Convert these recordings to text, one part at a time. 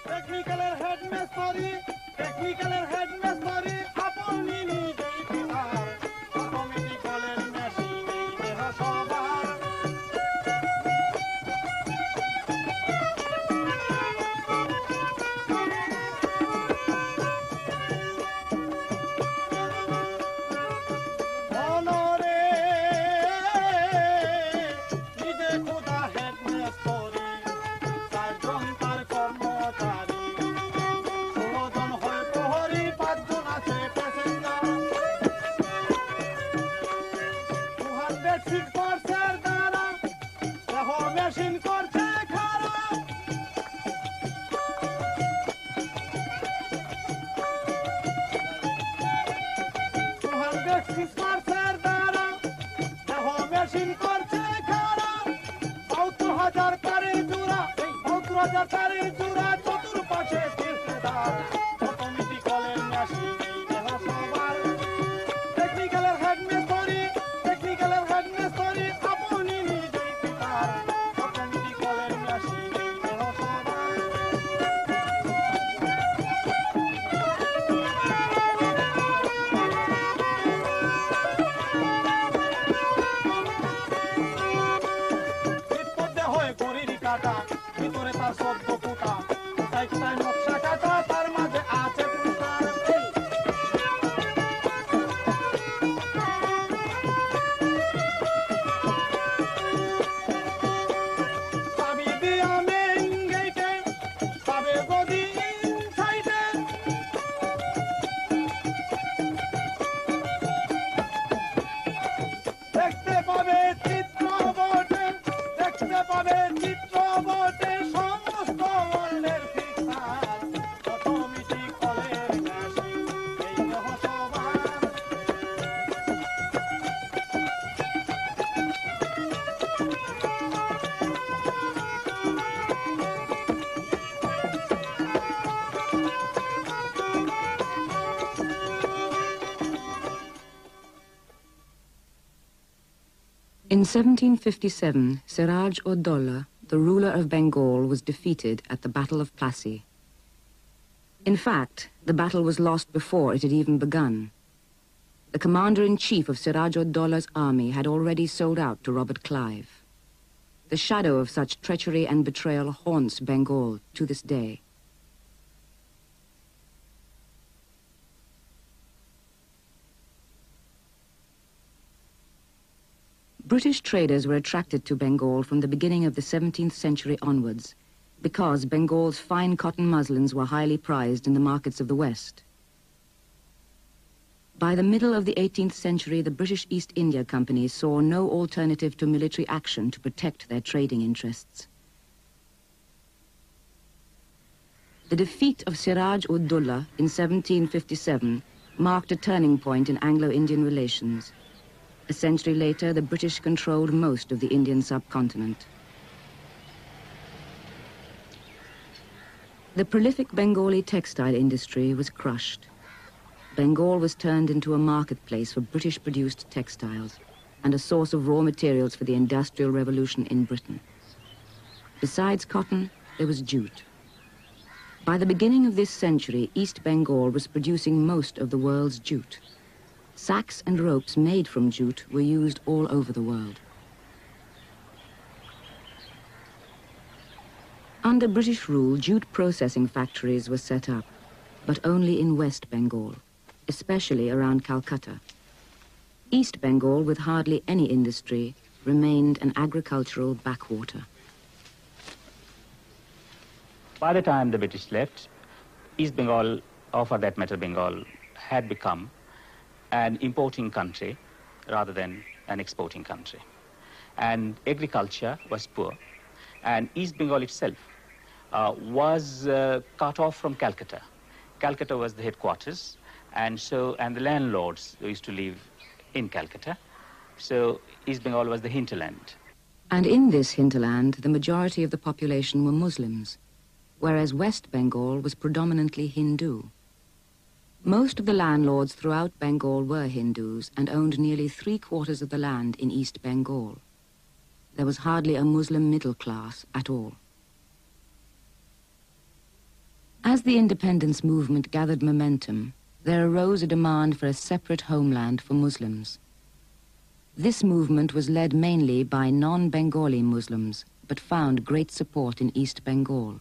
টেকনিক্যালের হেডমেস্টারি টেকনিক্যালের হেডমেস্টারি আপনি নিজেই পিতার অটোমেটিক্যালের মেশিনেই দেহ সবার অনরে নিজে খোদা হেডমেস্টারি চারজন তার কর্মচারী 16 জন হয় প্রহরী 5 জন আছে প্যাসেঞ্জার 206 পার্সের দ্বারা দেহ মেশিন করছে খারাপ 206 পার্সের দ্বারা দেহ মেশিন করছে খারাপ 72,000 তারের জোড়া 72,000 তারের জোড়া চতুর্পাশে তীর্থদার অটোমেটিক্যালের মেশিনেই দেহ সবার টেকনিক্যালের হেডমেস্টারি আপনি নিজেই পিতার অটোমেটিক্যালের মেশিনেই দেহ সবার ভিতরে হয় গড়ির কাটা ভিতরে তার সদ্য কুটা সাইডটায় নকশা কাটা তার মাঝে আছে কুটার চাবি দিয়া মেইন গেটে চাবে যদি ইনসাইডে দেখতে পাবে চিত্র বটে সমস্ত ওয়ার্ল্ডের ফিক্সার অটোমেটিক্যালের মেশিন এই দেহ সবার In 1757, Siraj-ud-Dowlah, the ruler of Bengal, was defeated at the Battle of Plassey. In fact, the battle was lost before it had even begun. The commander-in-chief of Siraj-ud-Dowlah's army had already sold out to Robert Clive. The shadow of such treachery and betrayal haunts Bengal to this day. British traders were attracted to Bengal from the beginning of the 17th century onwards because Bengal's fine cotton muslins were highly prized in the markets of the West. By the middle of the 18th century, the British East India Company saw no alternative to military action to protect their trading interests. The defeat of Siraj-ud-Dowlah in 1757 marked a turning point in Anglo-Indian relations. A century later, the British controlled most of the Indian subcontinent. The prolific Bengali textile industry was crushed. Bengal was turned into a marketplace for British-produced textiles and a source of raw materials for the Industrial Revolution in Britain. Besides cotton, there was jute. By the beginning of this century, East Bengal was producing most of the world's jute. Sacks and ropes made from jute were used all over the world. Under British rule, jute processing factories were set up, but only in West Bengal, especially around Calcutta. East Bengal, with hardly any industry, remained an agricultural backwater. By the time the British left, East Bengal, or for that matter Bengal, had become an importing country rather than an exporting country. And agriculture was poor. And East Bengal itself was cut off from Calcutta. Calcutta was the headquarters, and the landlords used to live in Calcutta. So East Bengal was the hinterland. And in this hinterland, the majority of the population were Muslims, whereas West Bengal was predominantly Hindu. Most of the landlords throughout Bengal were Hindus and owned nearly 3/4 of the land in East Bengal. There was hardly a Muslim middle class at all. As the independence movement gathered momentum, there arose a demand for a separate homeland for Muslims. This movement was led mainly by non-Bengali Muslims, but found great support in East Bengal,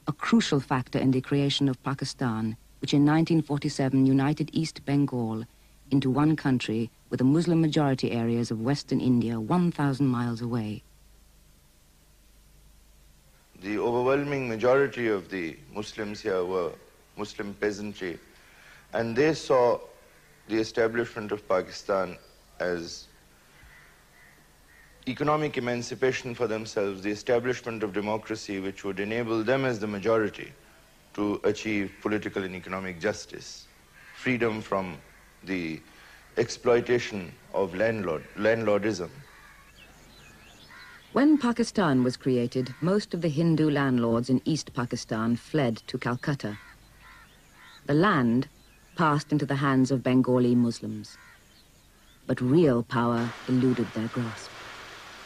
a crucial factor in the creation of Pakistan, which in 1947 united East Bengal into one country with the Muslim majority areas of western India 1,000 miles away. The overwhelming majority of the Muslims here were Muslim peasantry, and they saw the establishment of Pakistan as economic emancipation for themselves, the establishment of democracy which would enable them as the majority to achieve political and economic justice, freedom from the exploitation of landlordism. When Pakistan was created, most of the Hindu landlords in East Pakistan fled to Calcutta. The land passed into the hands of Bengali Muslims, but real power eluded their grasp.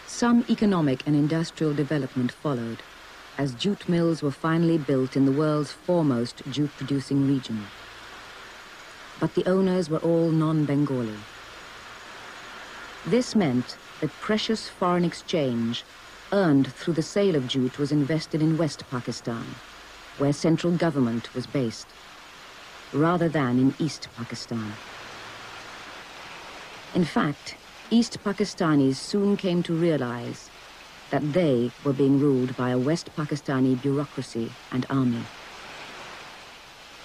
Some economic and industrial development followed, as jute mills were finally built in the world's foremost jute-producing region. But the owners were all non-Bengali. This meant that precious foreign exchange earned through the sale of jute was invested in West Pakistan, where central government was based, rather than in East Pakistan. In fact, East Pakistanis soon came to realize that they were being ruled by a West Pakistani bureaucracy and army.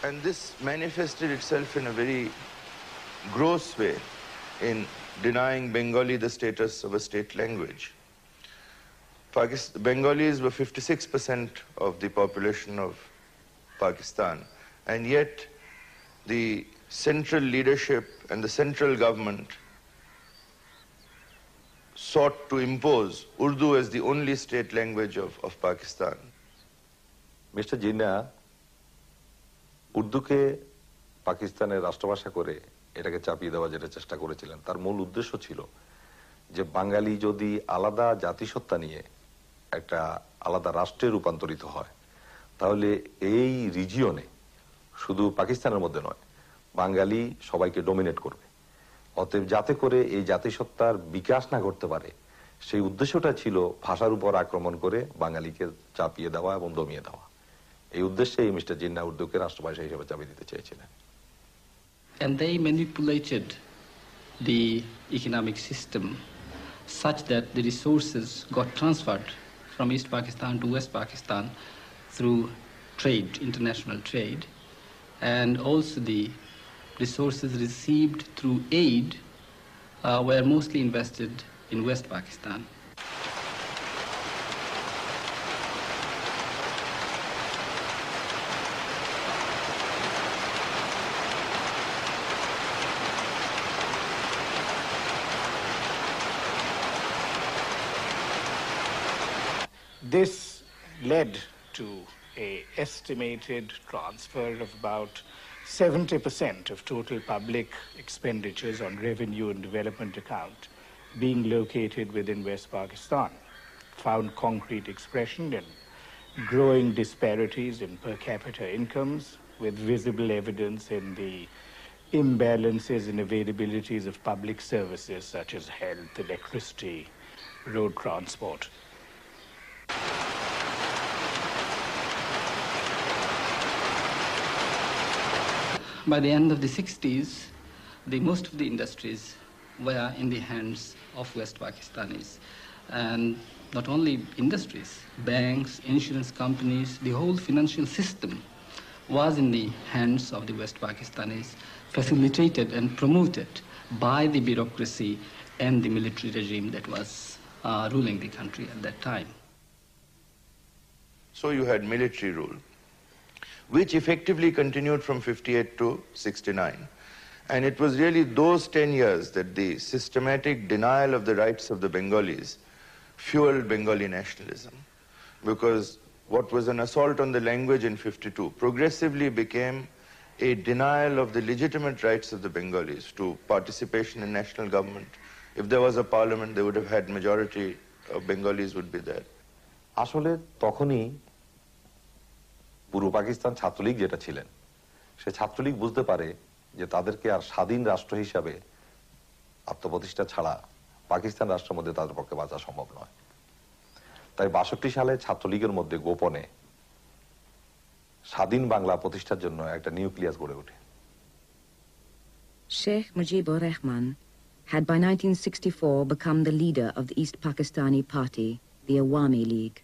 And this manifested itself in a very gross way in denying Bengali the status of a state language. Bengalis were 56% of the population of Pakistan, and yet the central leadership and the central government sought to impose Urdu as the only state language of Pakistan. Mr. Jinnah, উর্দুকে পাকিস্তানের রাষ্ট্রভাষা করে এটাকে চাপিয়ে দেওয়া যেটা চেষ্টা করেছিলেন, তার মূল উদ্দেশ্য ছিল যে বাঙালি যদি আলাদা জাতিসত্তা নিয়ে একটা আলাদা রাষ্ট্রে রূপান্তরিত হয়, তাহলে এই রিজিয়নে শুধু পাকিস্তানের মধ্যে নয়, বাঙালি সবাইকে ডমিনেট করবে। অতএব যাতে করে এই জাতিসত্তার বিকাশ না করতে পারে, সেই উদ্দেশ্যটা ছিল ভাষার উপর আক্রমণ করে বাঙালিকে চাপিয়ে দেওয়া এবং দমিয়ে দেওয়া। এই উদ্দেশ্যেই মিস্টার জিন্নাহ উর্দুকে রাষ্ট্রভাষা হিসেবে চাপিয়ে দিতে চেয়েছিলেন। And they manipulated the economic system such that the resources got transferred from East Pakistan to West Pakistan through trade, international trade, and also the resources received through aid were mostly invested in West Pakistan. This led to an estimated transfer of about 70% of total public expenditures on revenue and development account being located within West Pakistan, found concrete expression in growing disparities in per capita incomes, with visible evidence in the imbalances in availabilities of public services such as health, electricity, road transport. By the end of the 60s, most of the industries were in the hands of West Pakistanis. And not only industries, banks, insurance companies, the whole financial system was in the hands of the West Pakistanis, facilitated and promoted by the bureaucracy and the military regime that was ruling the country at that time. So you had military rule, which effectively continued from 58 to 69. And it was really those 10 years that the systematic denial of the rights of the Bengalis fueled Bengali nationalism. Because what was an assault on the language in 52 progressively became a denial of the legitimate rights of the Bengalis to participation in national government. If there was a parliament, they would have had majority of Bengalis would be there. আসলে তখনই পূর্ব পাকিস্তান ছাত্রলীগ যেটা ছিলেন, সে ছাত্রলীগ বুঝতে পারে যে তাদেরকে আর স্বাধীন রাষ্ট্র হিসাবে আত্মপ্রতিষ্ঠা ছাড়া পাকিস্তান রাষ্ট্রের মধ্যে তাদের পক্ষে বাঁচা সম্ভব নয়। তাই 62 সালে ছাত্রলীগের মধ্যে গোপনে স্বাধীন বাংলা প্রতিষ্ঠার জন্য একটা নিউক্লিয়াস গড়ে ওঠে। Sheikh Mujibur Rahman had by 1964 become the leader of the East Pakistani Party, the Awami League.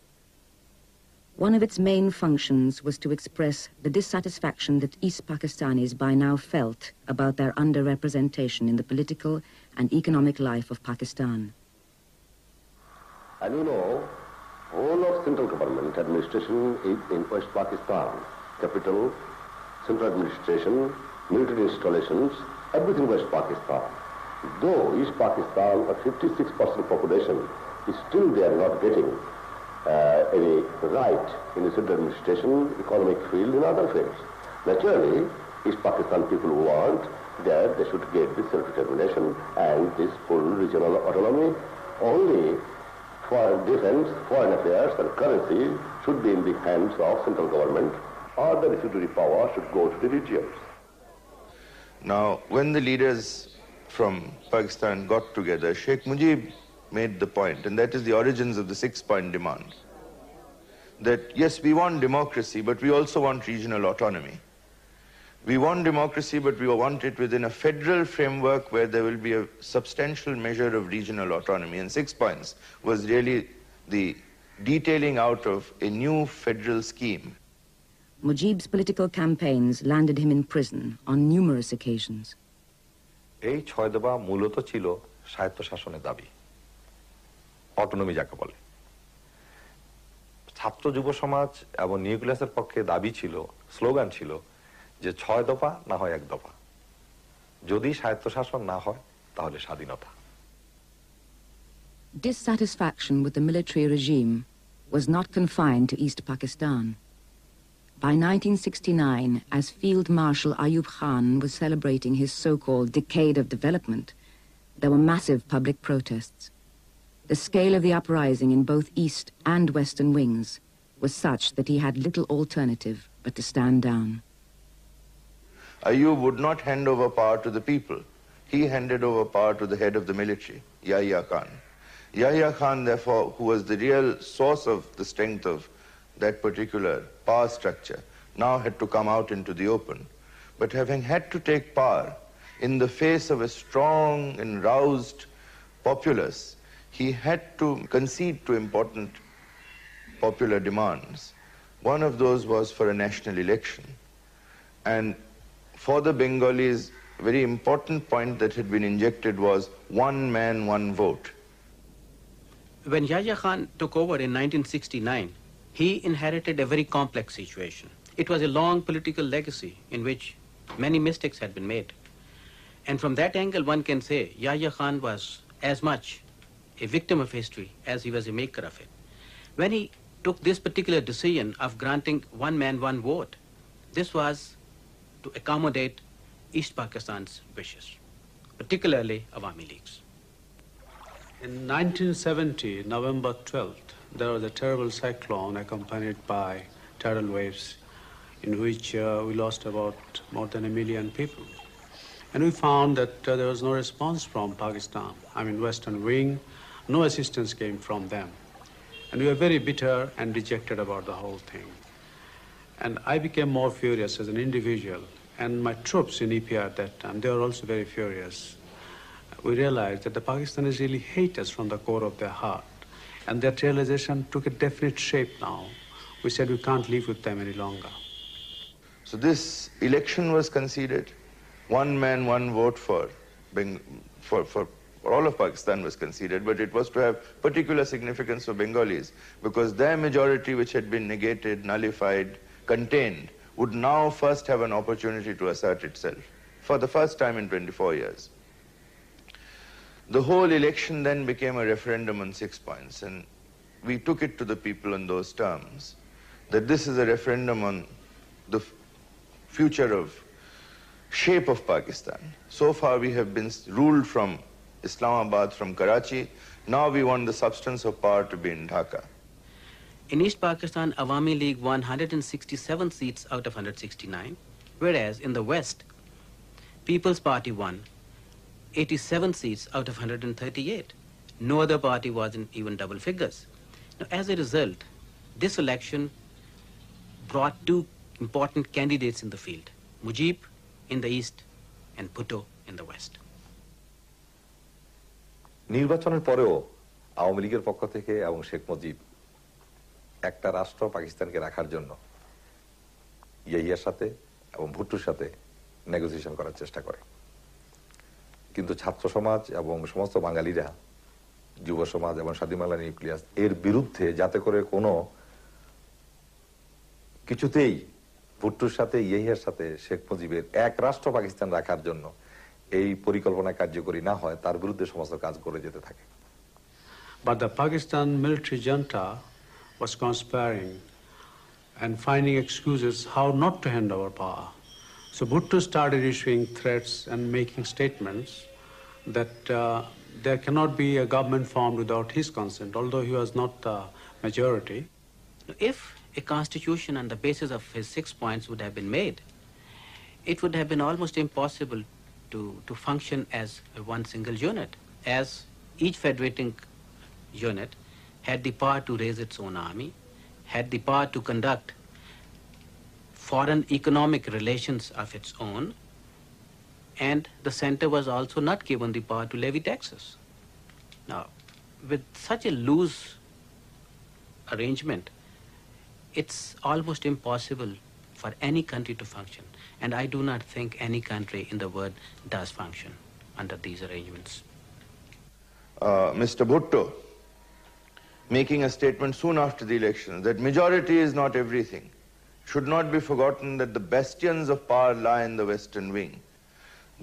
One of its main functions was to express the dissatisfaction that East Pakistanis by now felt about their underrepresentation in the political and economic life of Pakistan. And you know, whole of central government administration is in West Pakistan. Capital, central administration, military installations, everything West Pakistan. Though East Pakistan, a 56% population, is still they are not getting any right in the central administration, economic field, and other fields. Naturally, East Pakistan people want that they should get this self-determination and this full regional autonomy. Only for defense, foreign affairs, and currency should be in the hands of central government, or the residuary power should go to the regions. Now, when the leaders from Pakistan got together, Sheikh Mujib made the point, and that is the origins of the 6-point demand, that yes, we want democracy, but we also want regional autonomy. We want democracy, but we want it within a federal framework where there will be a substantial measure of regional autonomy. And 6 points was really the detailing out of a new federal scheme. Mujib's political campaigns landed him in prison on numerous occasions. এই 6 দফা মূলত ছিল স্বায়ত্তশাসনের দাবি, autonomy যাকে বলে। ছাত্র যুব সমাজ এবং নিউক্লিয়াসের পক্ষে দাবি ছিল, স্লোগান ছিল যে 6 দফা না হয় 1 দফা, যদি স্বায়ত্তশাসন না হয় তাহলে স্বাধীনতা। Dissatisfaction with the military regime was not confined to East Pakistan. By 1969, as Field Marshal Ayub Khan was celebrating his so-called decade of development, there were massive public protests. The scale of the uprising in both East and Western wings was such that he had little alternative but to stand down. Ayub would not hand over power to the people. He handed over power to the head of the military, Yahya Khan. Yahya Khan, therefore, who was the real source of the strength of that particular power structure, now had to come out into the open. But having had to take power in the face of a strong and roused populace, he had to concede to important popular demands. One of those was for a national election. And for the Bengalis, a very important point that had been injected was 1 man, 1 vote. When Yahya Khan took over in 1969, he inherited a very complex situation. It was a long political legacy in which many mistakes had been made. And from that angle, one can say Yahya Khan was as much a victim of history as he was a maker of it. When he took this particular decision of granting 1 man, 1 vote, this was to accommodate East Pakistan's wishes, particularly Awami Leagues. In 1970, November 12th, there was a terrible cyclone accompanied by tidal waves in which we lost about more than 1 million people. And we found that there was no response from Pakistan. I mean, Western Wing, no assistance came from them. And we were very bitter and dejected about the whole thing. And I became more furious as an individual. And my troops in EPR at that time, they were also very furious. We realized that the Pakistanis really hate us from the core of their heart. And that realization took a definite shape now. We said we can't live with them any longer. So this election was conceded. 1 man, 1 vote for all of Pakistan was conceded, but it was to have particular significance for Bengalis, because their majority, which had been negated, nullified, contained, would now first have an opportunity to assert itself for the first time in 24 years. The whole election then became a referendum on 6 points, and we took it to the people in those terms, that this is a referendum on the future of shape of Pakistan. So far we have been ruled from Islamabad, from Karachi. Now we want the substance of power to be in Dhaka. In East Pakistan, Awami League won 167 seats out of 169, whereas in the West, People's Party won 87 seats out of 138. No other party was in even double figures. Now, as a result, this election brought two important candidates in the field, Mujib in the East and Bhutto in the West. নির্বাচনের পরেও আওয়ামী লীগের পক্ষ থেকে এবং শেখ মুজিব একটা রাষ্ট্র পাকিস্তানকে রাখার জন্য ইয়াহিয়ার সাথে এবং ভুট্টোর সাথে নেগোসিয়েশন করার চেষ্টা করে, কিন্তু ছাত্র সমাজ এবং সমস্ত বাঙালিরা, যুব সমাজ এবং স্বাধীন বাংলা নিউক্লিয়াস এর বিরুদ্ধে, যাতে করে কোনো কিছুতেই ভুট্টোর সাথে ইয়াহিয়ার সাথে শেখ মুজিবের এক রাষ্ট্র পাকিস্তান রাখার জন্য এই পরিকল্পনা কার্যকরী না হয়, তার বিরুদ্ধে সমস্ত কাজ করে যেতে থাকে। But the Pakistan military junta was conspiring and finding excuses how not to hand over power. So Bhutto started issuing threats and making statements that there cannot be a government formed without his consent, although he was not the majority. If a constitution on the basis of his 6 points would have been made, it would have been almost impossible to function as one single unit, as each federating unit had the power to raise its own army, had the power to conduct foreign economic relations of its own, and the center was also not given the power to levy taxes. Now, with such a loose arrangement, it's almost impossible for any country to function, and I do not think any country in the world does function under these arrangements. Mr. Bhutto, making a statement soon after the election that majority is not everything, should not be forgotten that the bastions of power lie in the western wing.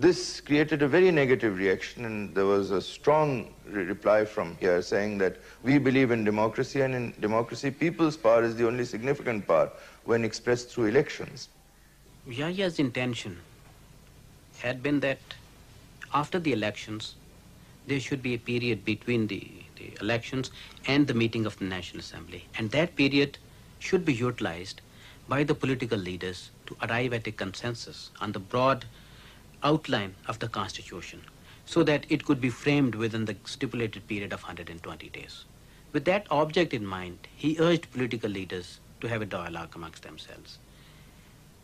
This created a very negative reaction, and there was a strong reply from here saying that we believe in democracy, and in democracy people's power is the only significant power when expressed through elections. Yahiya's intention had been that after the elections there should be a period between the elections and the meeting of the National Assembly, and that period should be utilized by the political leaders to arrive at a consensus on the broad outline of the Constitution so that it could be framed within the stipulated period of 120 days. With that object in mind, he urged political leaders to have a dialogue amongst themselves.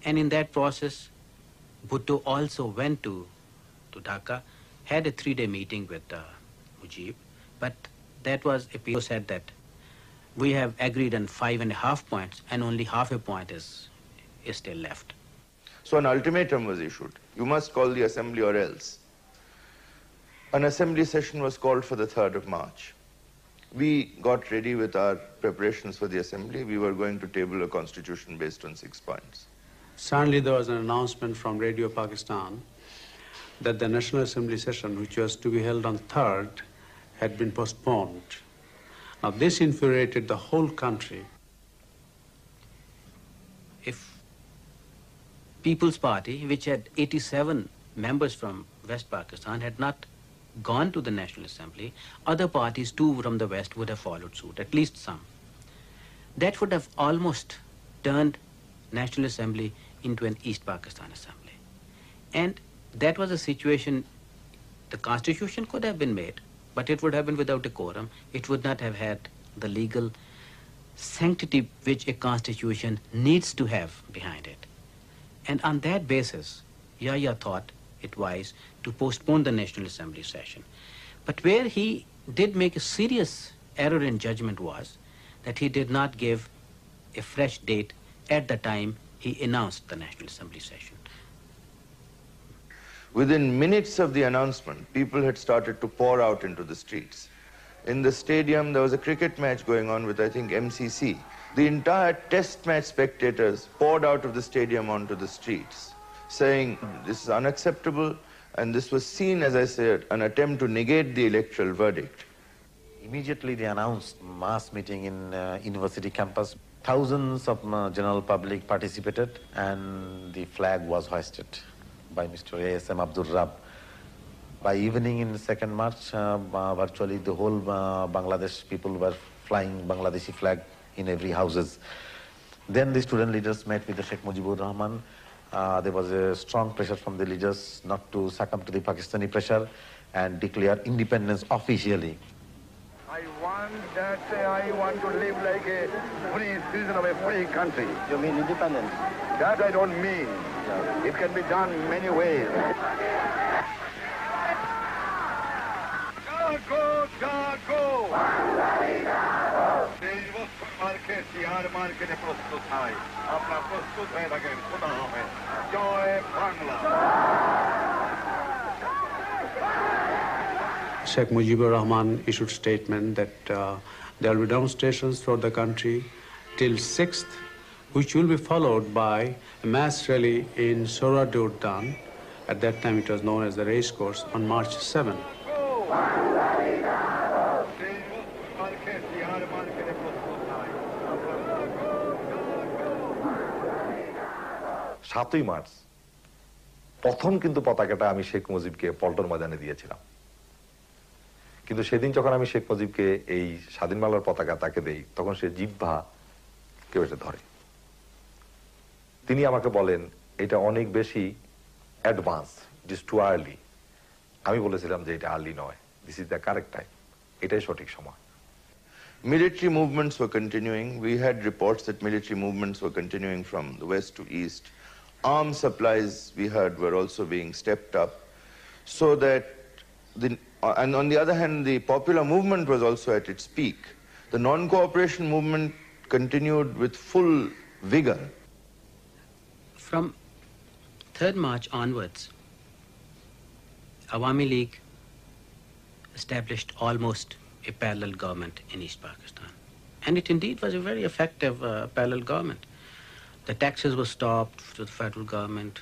And in that process, Bhutto also went to Dhaka, had a 3-day meeting with Mujib, but that was a PO said that we have agreed on 5.5 points and only half a point is still left. So an ultimatum was issued. You must call the assembly or else. An assembly session was called for the 3rd of March. We got ready with our preparations for the assembly. We were going to table a constitution based on 6 points. Suddenly there was an announcement from Radio Pakistan that the National Assembly session, which was to be held on 3rd, had been postponed. Now this infuriated the whole country. If People's Party, which had 87 members from West Pakistan, had not gone to the National Assembly, other parties too from the West would have followed suit, at least some. That would have almost turned National Assembly into an East Pakistan Assembly. And that was a situation, the Constitution could have been made, but it would have been without a quorum. It would not have had the legal sanctity which a Constitution needs to have behind it. And on that basis, Yahya thought it wise to postpone the National Assembly session. But where he did make a serious error in judgment was that he did not give a fresh date at the time he announced the National Assembly session. Within minutes of the announcement, people had started to pour out into the streets. In the stadium, there was a cricket match going on with, I think, MCC. The entire test match spectators poured out of the stadium onto the streets, saying this is unacceptable, and this was seen, as I said, an attempt to negate the electoral verdict. Immediately they announced mass meeting in university campus. Thousands of general public participated, and the flag was hoisted by Mr. A.S.M. Abdul Rab. By evening in 2nd March, virtually the whole Bangladesh people were flying Bangladeshi flag in every houses. Then the student leaders met with the Sheikh Mujibur Rahman. There was a strong pressure from the leaders not to succumb to the Pakistani pressure and declare independence officially. I want to live like a free citizen of a free country. You mean independence? That I don't mean. It can be done many ways. Jago, jago! Sheikh Mujibur Rahman issued statement that there will be demonstrations throughout the country till 6th, which will be followed by a mass rally in Sohrawardy. At that time it was known as the race course, on March 7. সাতই March প্রথম কিন্তু পতাকাটা আমি শেখ মুজিবকে পল্টন ময়দানে দিয়েছিলাম। কিন্তু সেদিন যখন আমি শেখ মুজিবকে এই স্বাধীন বাংলার পতাকা তাকে দেই, তখন সে জিহ্বা কেউ এটা ধরে। তিনি আমাকে বলেন এটা অনেক বেশি advance, it is too early. আমি বলেছিলাম যে এটা আর্লি নয়, this is the correct time, এটাই সঠিক সময়। Military movements were continuing. We had reports that military movements were continuing from the west to east. Arms supplies, we heard, were also being stepped up, so that and on the other hand, the popular movement was also at its peak. The non-cooperation movement continued with full vigor. From 3rd March onwards, Awami League established almost a parallel government in East Pakistan. And it indeed was a very effective parallel government. The taxes were stopped to the federal government,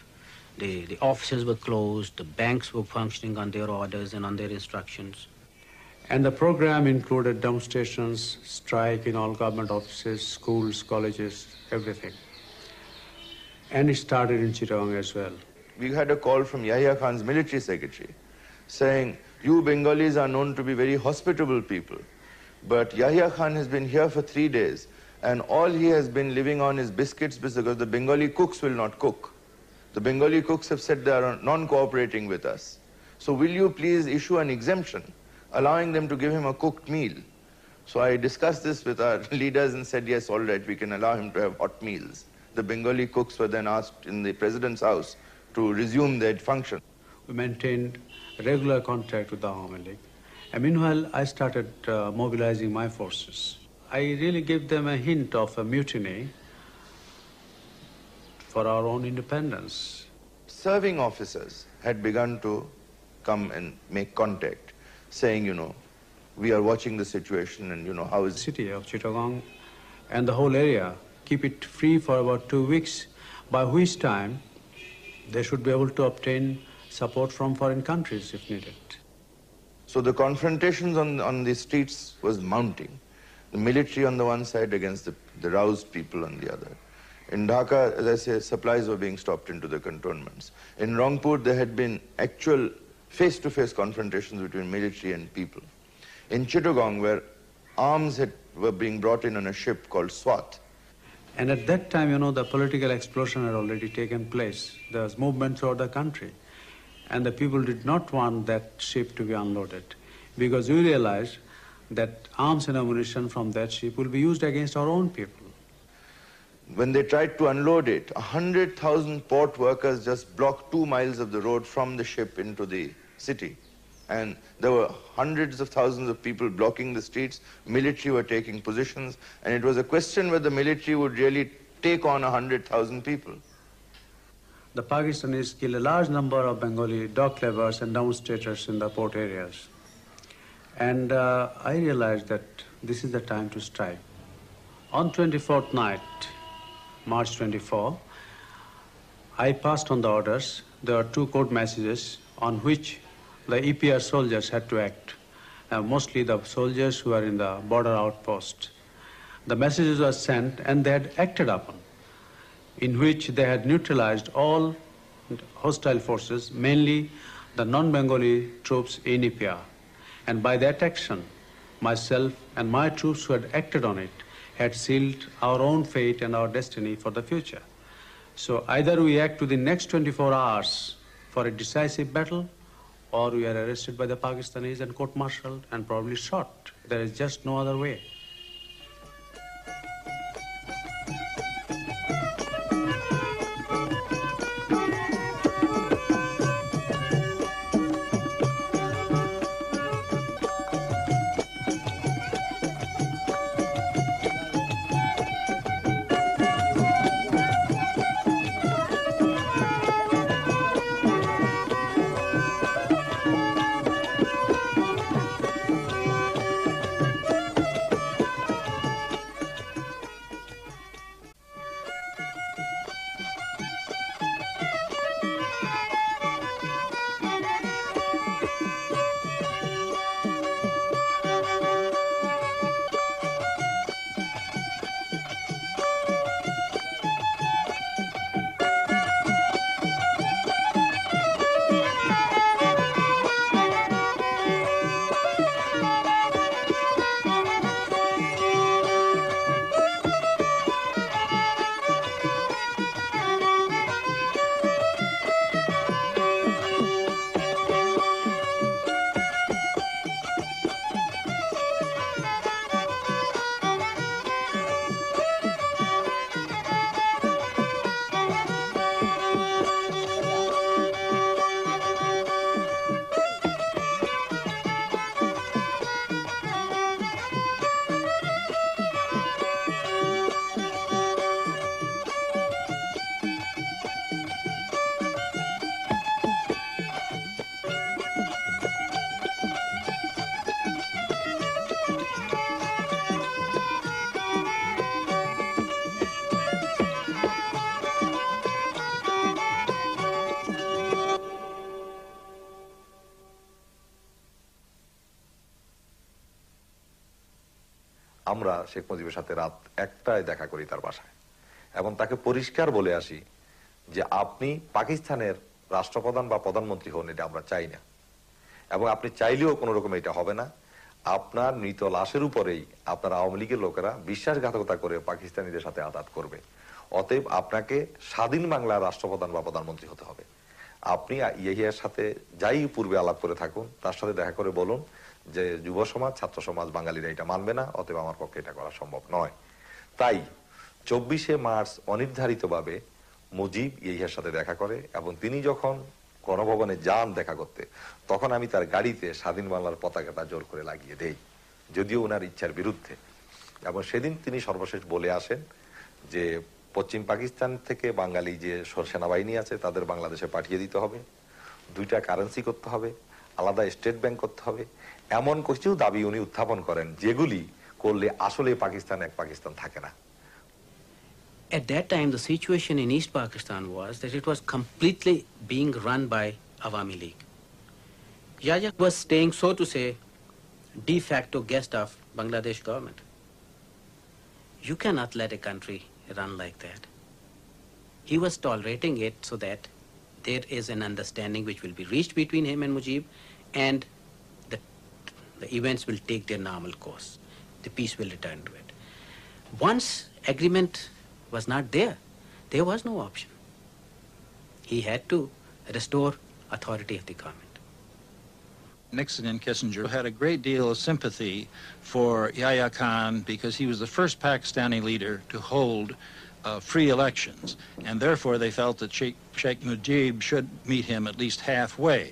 the offices were closed, the banks were functioning on their orders and on their instructions. And the program included demonstrations, strike in all government offices, schools, colleges, everything. And it started in Chittagong as well. We had a call from Yahya Khan's military secretary saying, you Bengalis are known to be very hospitable people, but Yahya Khan has been here for 3 days and all he has been living on is biscuits because the Bengali cooks will not cook. The Bengali cooks have said they are non-cooperating with us. So will you please issue an exemption allowing them to give him a cooked meal? So I discussed this with our leaders and said, yes, all right, we can allow him to have hot meals. The Bengali cooks were then asked in the president's house to resume their function. We maintained regular contact with the Awami League. And meanwhile, I started mobilizing my forces. I really gave them a hint of a mutiny for our own independence. Serving officers had begun to come and make contact, saying, we are watching the situation and, how is the city of Chittagong and the whole area, keep it free for about 2 weeks, by which time they should be able to obtain support from foreign countries if needed. So the confrontations on the streets was mounting. The military on the one side against the roused people on the other. In Dhaka, as I say, supplies were being stopped into the cantonments. In Rangpur, there had been actual face-to-face confrontations between military and people. In Chittagong, where arms were being brought in on a ship called Swat. And at that time, the political explosion had already taken place. There was movement throughout the country. And the people did not want that ship to be unloaded, because we realized that arms and ammunition from that ship will be used against our own people. When they tried to unload it, 100,000 port workers just blocked 2 miles of the road from the ship into the city. And there were hundreds of thousands of people blocking the streets. Military were taking positions. And it was a question whether the military would really take on 100,000 people. The Pakistanis killed a large number of Bengali dock laborers and demonstrators in the port areas. And I realized that this is the time to strike. On 24th night, March 24, I passed on the orders. There are 2 code messages on which the EPR soldiers had to act, mostly the soldiers who are in the border outpost. The messages were sent and they had acted upon, in which they had neutralized all hostile forces, mainly the non-Bengali troops in EPR. And by that action, myself and my troops who had acted on it had sealed our own fate and our destiny for the future. So either we act to the next 24 hours for a decisive battle, or we are arrested by the Pakistanis and court-martialed and probably shot. There is just no other way. আমরা শেখ মুজিবের সাথে রাত 1টায় দেখা করি তার বাসায় এবং তাকে পরিষ্কার বলে আসি যে আপনি পাকিস্তানের রাষ্ট্রপ্রধান বা প্রধানমন্ত্রী হন, এটা আমরা চাই না, এবং আপনি চাইলেও কোনো রকম এটা হবে না। আপনার মৃত লাশের উপরেই আপনার আওয়ামী লীগের লোকেরা বিশ্বাসঘাতকতা করে পাকিস্তানিদের সাথে আঘাত করবে। অতএব আপনাকে স্বাধীন বাংলার রাষ্ট্রপ্রধান বা প্রধানমন্ত্রী হতে হবে। আপনি ইয়াহিয়ার সাথে যাই পূর্বে আলাপ করে থাকুন, তার সাথে দেখা করে বলুন যে যুব সমাজ, ছাত্র সমাজ, বাঙালিরা এটা মানবে না, অতএব আমার পক্ষে এটা করা সম্ভব নয়। তাই 24শে মার্চ অনির্ধারিতভাবে মুজিব ইয়াহিয়ার সাথে দেখা করে, এবং তিনি যখন গণভবনে যান দেখা করতে, তখন আমি তার গাড়িতে স্বাধীন বাংলার পতাকাটা জোর করে লাগিয়ে দেই, যদিও ওনার ইচ্ছার বিরুদ্ধে। এবং সেদিন তিনি সর্বশেষ বলে আসেন যে পশ্চিম পাকিস্তান থেকে বাঙালি যে সেনাবাহিনী আছে তাদের বাংলাদেশে পাঠিয়ে দিতে হবে, 2টা কারেন্সি করতে হবে, আলাদা স্টেট ব্যাংক করতে হবে, এমন কিছু দাবি উনি উত্থাপন করেন যেগুলি করলে আসলে পাকিস্তান এক পাকিস্তান থাকে না। At that time, the situation in East Pakistan was that it was completely being run by Awami League. Yahya was staying, so to say, de facto guest of Bangladesh government. You cannot let a country run like that. He was tolerating it so that there is an understanding which will be reached between him and Mujib, and the events will take their normal course. The peace will return to it. Once agreement was not there, there was no option. He had to restore authority of the government. Nixon and Kissinger had a great deal of sympathy for Yahya Khan because he was the first Pakistani leader to hold free elections, and therefore they felt that Sheikh Mujib should meet him at least halfway.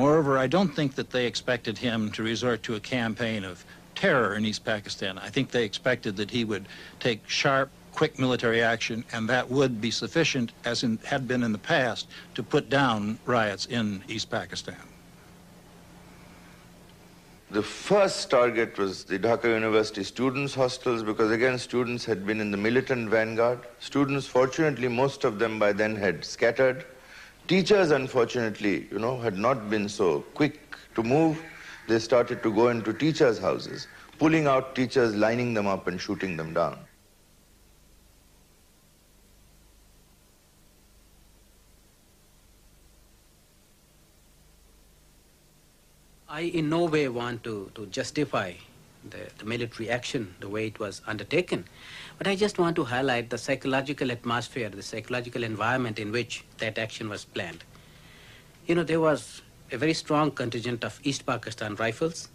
Moreover, I don't think that they expected him to resort to a campaign of terror in East Pakistan. I think they expected that he would take sharp, quick military action, and that would be sufficient, as had been in the past, to put down riots in East Pakistan. The first target was the Dhaka University students' hostels, because again students had been in the militant vanguard. Students, fortunately, most of them by then had scattered. Teachers, unfortunately, had not been so quick to move. They started to go into teachers' houses, pulling out teachers, lining them up and shooting them down. I in no way want to justify the military action, the way it was undertaken. But I just want to highlight the psychological atmosphere, the psychological environment in which that action was planned. You know, there was a very strong contingent of East Pakistan Rifles,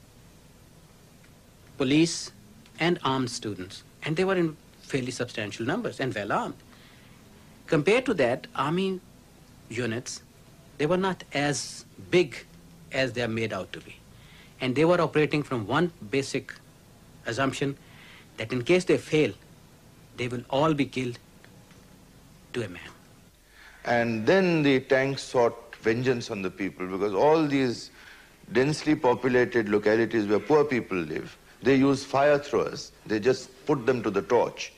police, and armed students. And they were in fairly substantial numbers and well armed. Compared to that, army units, they were not as big as they are made out to be. And they were operating from one basic assumption that in case they fail, they will all be killed to a man. And then the tanks sought vengeance on the people because all these densely populated localities where poor people live, they use fire throwers. They just put them to the torch.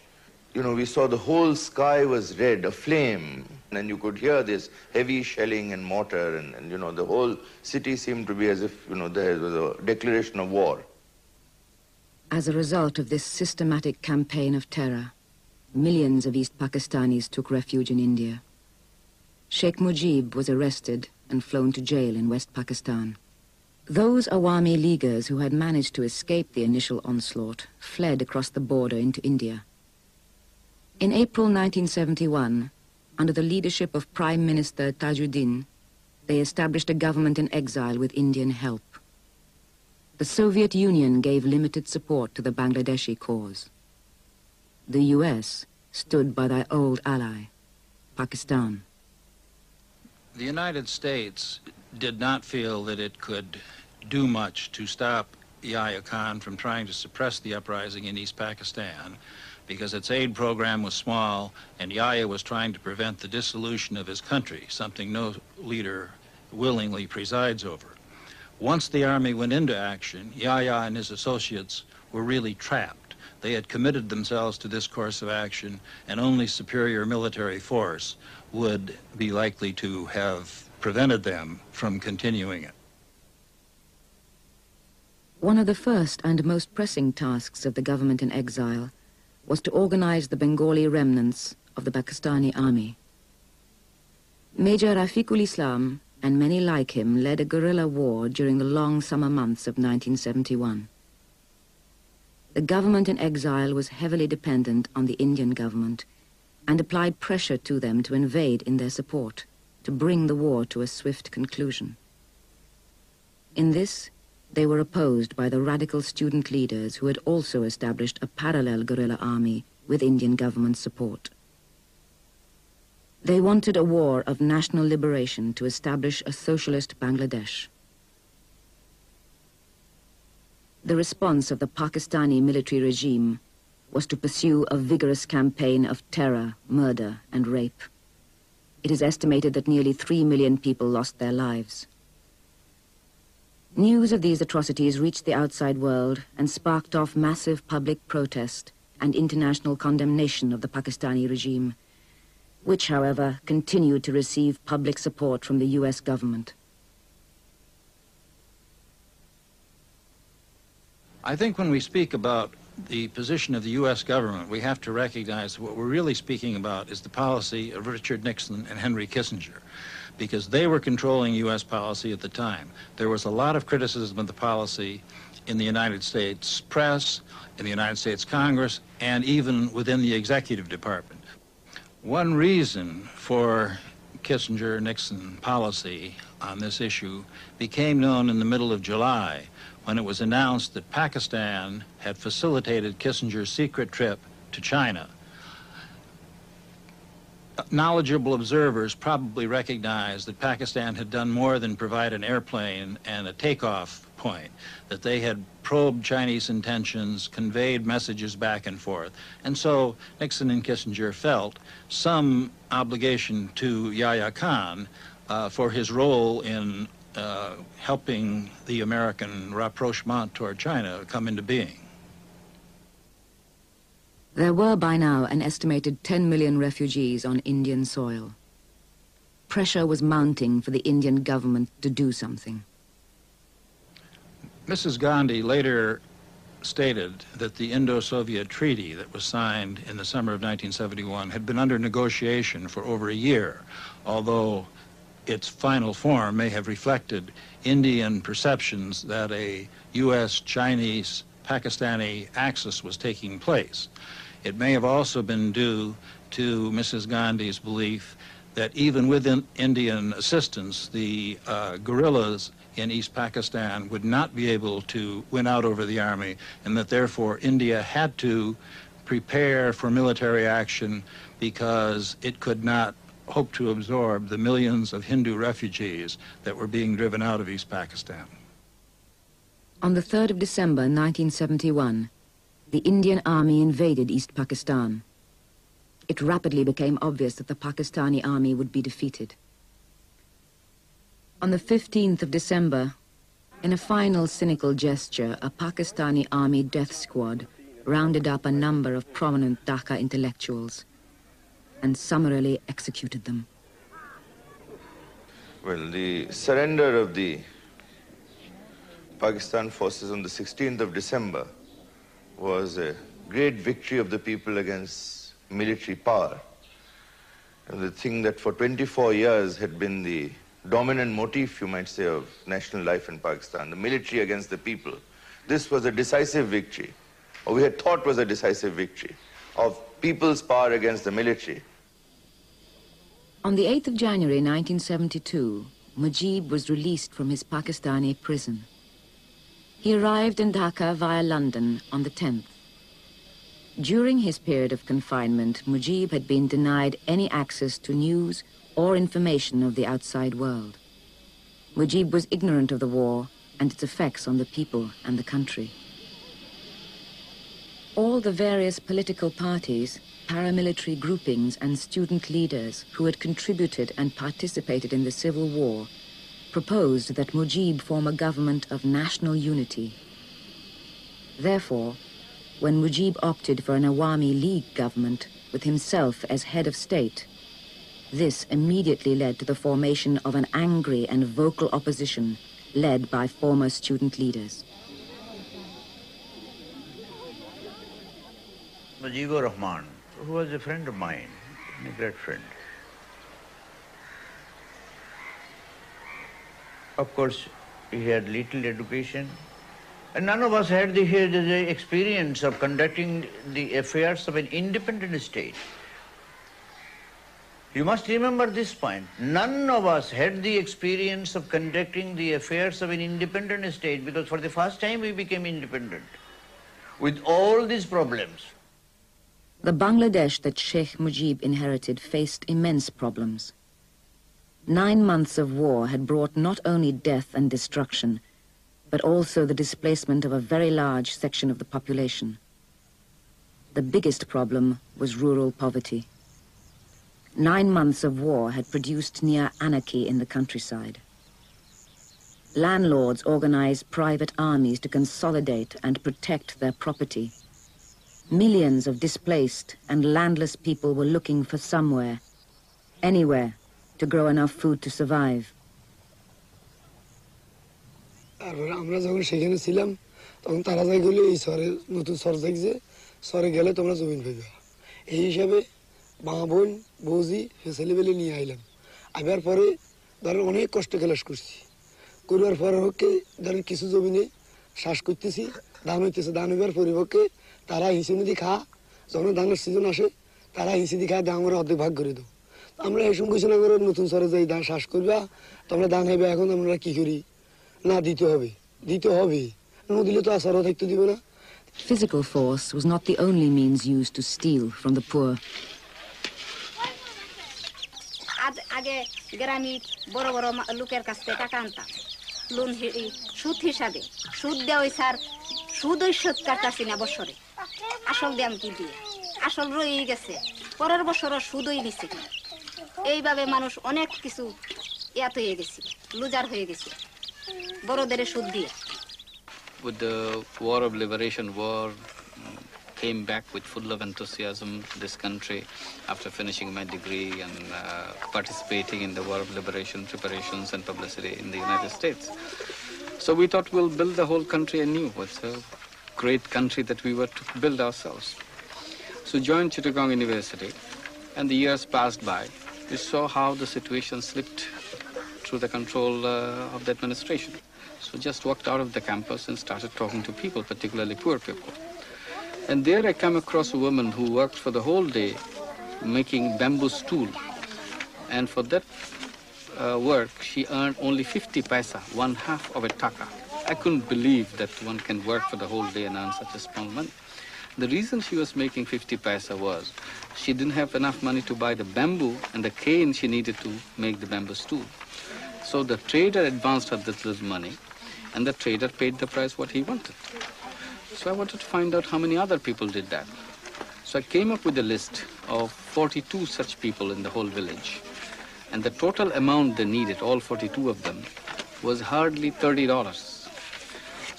You know, we saw the whole sky was red, aflame, and you could hear this heavy shelling and mortar, and you know, the whole city seemed to be as if, you know, there was a declaration of war. As a result of this systematic campaign of terror, millions of East Pakistanis took refuge in India. Sheikh Mujib was arrested and flown to jail in West Pakistan. Those Awami Leaguers who had managed to escape the initial onslaught fled across the border into India. In April 1971, under the leadership of Prime Minister Tajuddin, they established a government in exile with Indian help. The Soviet Union gave limited support to the Bangladeshi cause. The US stood by their old ally, Pakistan. The United States did not feel that it could do much to stop Yahya Khan from trying to suppress the uprising in East Pakistan because its aid program was small and Yahya was trying to prevent the dissolution of his country, something no leader willingly presides over. Once the army went into action, Yahya and his associates were really trapped. They had committed themselves to this course of action, and only superior military force would be likely to have prevented them from continuing it. One of the first and most pressing tasks of the government in exile was to organize the Bengali remnants of the Pakistani army. Major Rafiqul Islam and many like him led a guerrilla war during the long summer months of 1971. The government in exile was heavily dependent on the Indian government and applied pressure to them to invade in their support, to bring the war to a swift conclusion. In this, they were opposed by the radical student leaders who had also established a parallel guerrilla army with Indian government support. They wanted a war of national liberation to establish a socialist Bangladesh. The response of the Pakistani military regime was to pursue a vigorous campaign of terror, murder, and rape. It is estimated that nearly 3 million people lost their lives. News of these atrocities reached the outside world and sparked off massive public protest and international condemnation of the Pakistani regime, which, however, continued to receive public support from the US government. I think when we speak about the position of the U.S. government, we have to recognize what we're really speaking about is the policy of Richard Nixon and Henry Kissinger, because they were controlling U.S. policy at the time. There was a lot of criticism of the policy in the United States press, in the United States Congress, and even within the executive department. One reason for Kissinger-Nixon policy on this issue became known in the middle of July when it was announced that Pakistan had facilitated Kissinger's secret trip to China. Knowledgeable observers probably recognized that Pakistan had done more than provide an airplane and a takeoff point, that they had probed Chinese intentions, conveyed messages back and forth. And so Nixon and Kissinger felt some obligation to Yahya Khan for his role in helping the American rapprochement toward China come into being. There were by now an estimated 10 million refugees on Indian soil. Pressure was mounting for the Indian government to do something. Mrs. Gandhi later stated that the Indo-Soviet treaty that was signed in the summer of 1971 had been under negotiation for over a year, although its final form may have reflected Indian perceptions that a U.S.-Chinese Pakistani axis was taking place. It may have also been due to Mrs. Gandhi's belief that even with Indian assistance, the guerrillas in East Pakistan would not be able to win out over the army, and that therefore India had to prepare for military action because it could not hope to absorb the millions of Hindu refugees that were being driven out of East Pakistan. On the 3rd of December 1971, the Indian Army invaded East Pakistan. It rapidly became obvious that the Pakistani army would be defeated. On the 15th of December, in a final cynical gesture, a Pakistani army death squad rounded up a number of prominent Dhaka intellectuals and summarily executed them. Well, the surrender of the Pakistan forces on the 16th of December was a great victory of the people against military power. And the thing that for 24 years had been the dominant motif, you might say, of national life in Pakistan, the military against the people. This was a decisive victory, or we had thought was a decisive victory, of people's power against the military. On the 8th of January 1972, Mujib was released from his Pakistani prison. He arrived in Dhaka via London on the 10th. During his period of confinement, Mujib had been denied any access to news or information of the outside world. Mujib was ignorant of the war and its effects on the people and the country. All the various political parties, paramilitary groupings and student leaders who had contributed and participated in the civil war proposed that Mujib form a government of national unity. Therefore, when Mujib opted for an Awami League government with himself as head of state, this immediately led to the formation of an angry and vocal opposition led by former student leaders. Mujibur Rahman, who was a friend of mine, a great friend. Of course, he had little education, and none of us had the experience of conducting the affairs of an independent state. You must remember this point. None of us had the experience of conducting the affairs of an independent state, because for the first time we became independent with all these problems. The Bangladesh that Sheikh Mujib inherited faced immense problems. 9 months of war had brought not only death and destruction, but also the displacement of a very large section of the population. The biggest problem was rural poverty. 9 months of war had produced near anarchy in the countryside. Landlords organized private armies to consolidate and protect their property. Millions of displaced and landless people were looking for somewhere, anywhere, to grow enough food to survive. আমরা যখন সেখানে ছিলাম তখন তারা যাই গেলে এই শহরে নতুন শহর দেখছে শহরে গেলে তোমরা জমিন পাবে এই হিসাবে মা বোন বৌজি ছেলেবেলে নিয়ে আইলাম আবার পরে ধরেন অনেক কষ্ট ক্লাস করছি করবার পরে হচ্ছে ধরেন কিছু জমিনে শ্বাস করতেছি ধান হইতেছে ধান হইবার পরিপক্ষে তারা হিসেবে দিয়ে খা যখন ধানের সিজন আসে তারা হিসেবে দিয়ে খা ধান আমরা অর্ধেক ভাগ করে দেবো আমরা এই সময় ঘোষণা করে নতুন শহরে যাই ধান শ্বাস করবা তোমরা ধান হইবে এখন আমরা কি করি না দিতে হবে না দিলে তো আসারও থাকতে দিবে না Physical force was not the only means used to steal from the poor. আগে গ্রামে বড় বড় লোকের কাছ থেকে টাকা আনতাম লোন সুদ হিসাবে সুদ দেওয়া স্যার সুদই শোধ কাটতাছি না বছরে আসল দাম কি দিয়ে আসল রয়ে গেছে পরের বছরও সুদই নিচ্ছে এইভাবে মানুষ অনেক কিছু ইয়াত হয়ে গেছে লুজার হয়ে গেছে বড়দের সুদ দিয়ে With the war of liberation, came back with full of enthusiasm this country after finishing my degree and participating in the war of liberation preparations and publicity in the United States. So we thought we'll build the whole country anew. It's a great country that we were to build ourselves. So joined Chittagong University, and the years passed by. We saw how the situation slipped through the control of the administration. So just walked out of the campus and started talking to people, particularly poor people. And there I came across a woman who worked for the whole day making bamboo stool. And for that work, she earned only 50 paisa, 1/2 of a taka. I couldn't believe that one can work for the whole day and earn such a small money. The reason she was making 50 paisa was she didn't have enough money to buy the bamboo and the cane she needed to make the bamboo stool. So the trader advanced her this little money, and the trader paid the price what he wanted. So I wanted to find out how many other people did that. So I came up with a list of 42 such people in the whole village. And the total amount they needed, all 42 of them, was hardly $30.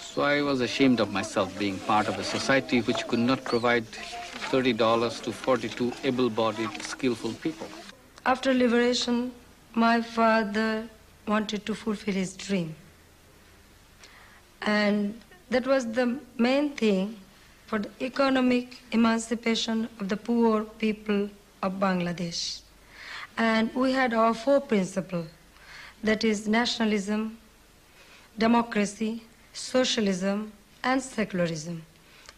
So I was ashamed of myself being part of a society which could not provide $30 to 42 able-bodied, skillful people. After liberation, my father wanted to fulfill his dream. And that was the main thing for the economic emancipation of the poor people of Bangladesh. And we had our 4 principles, that is nationalism, democracy, socialism, and secularism.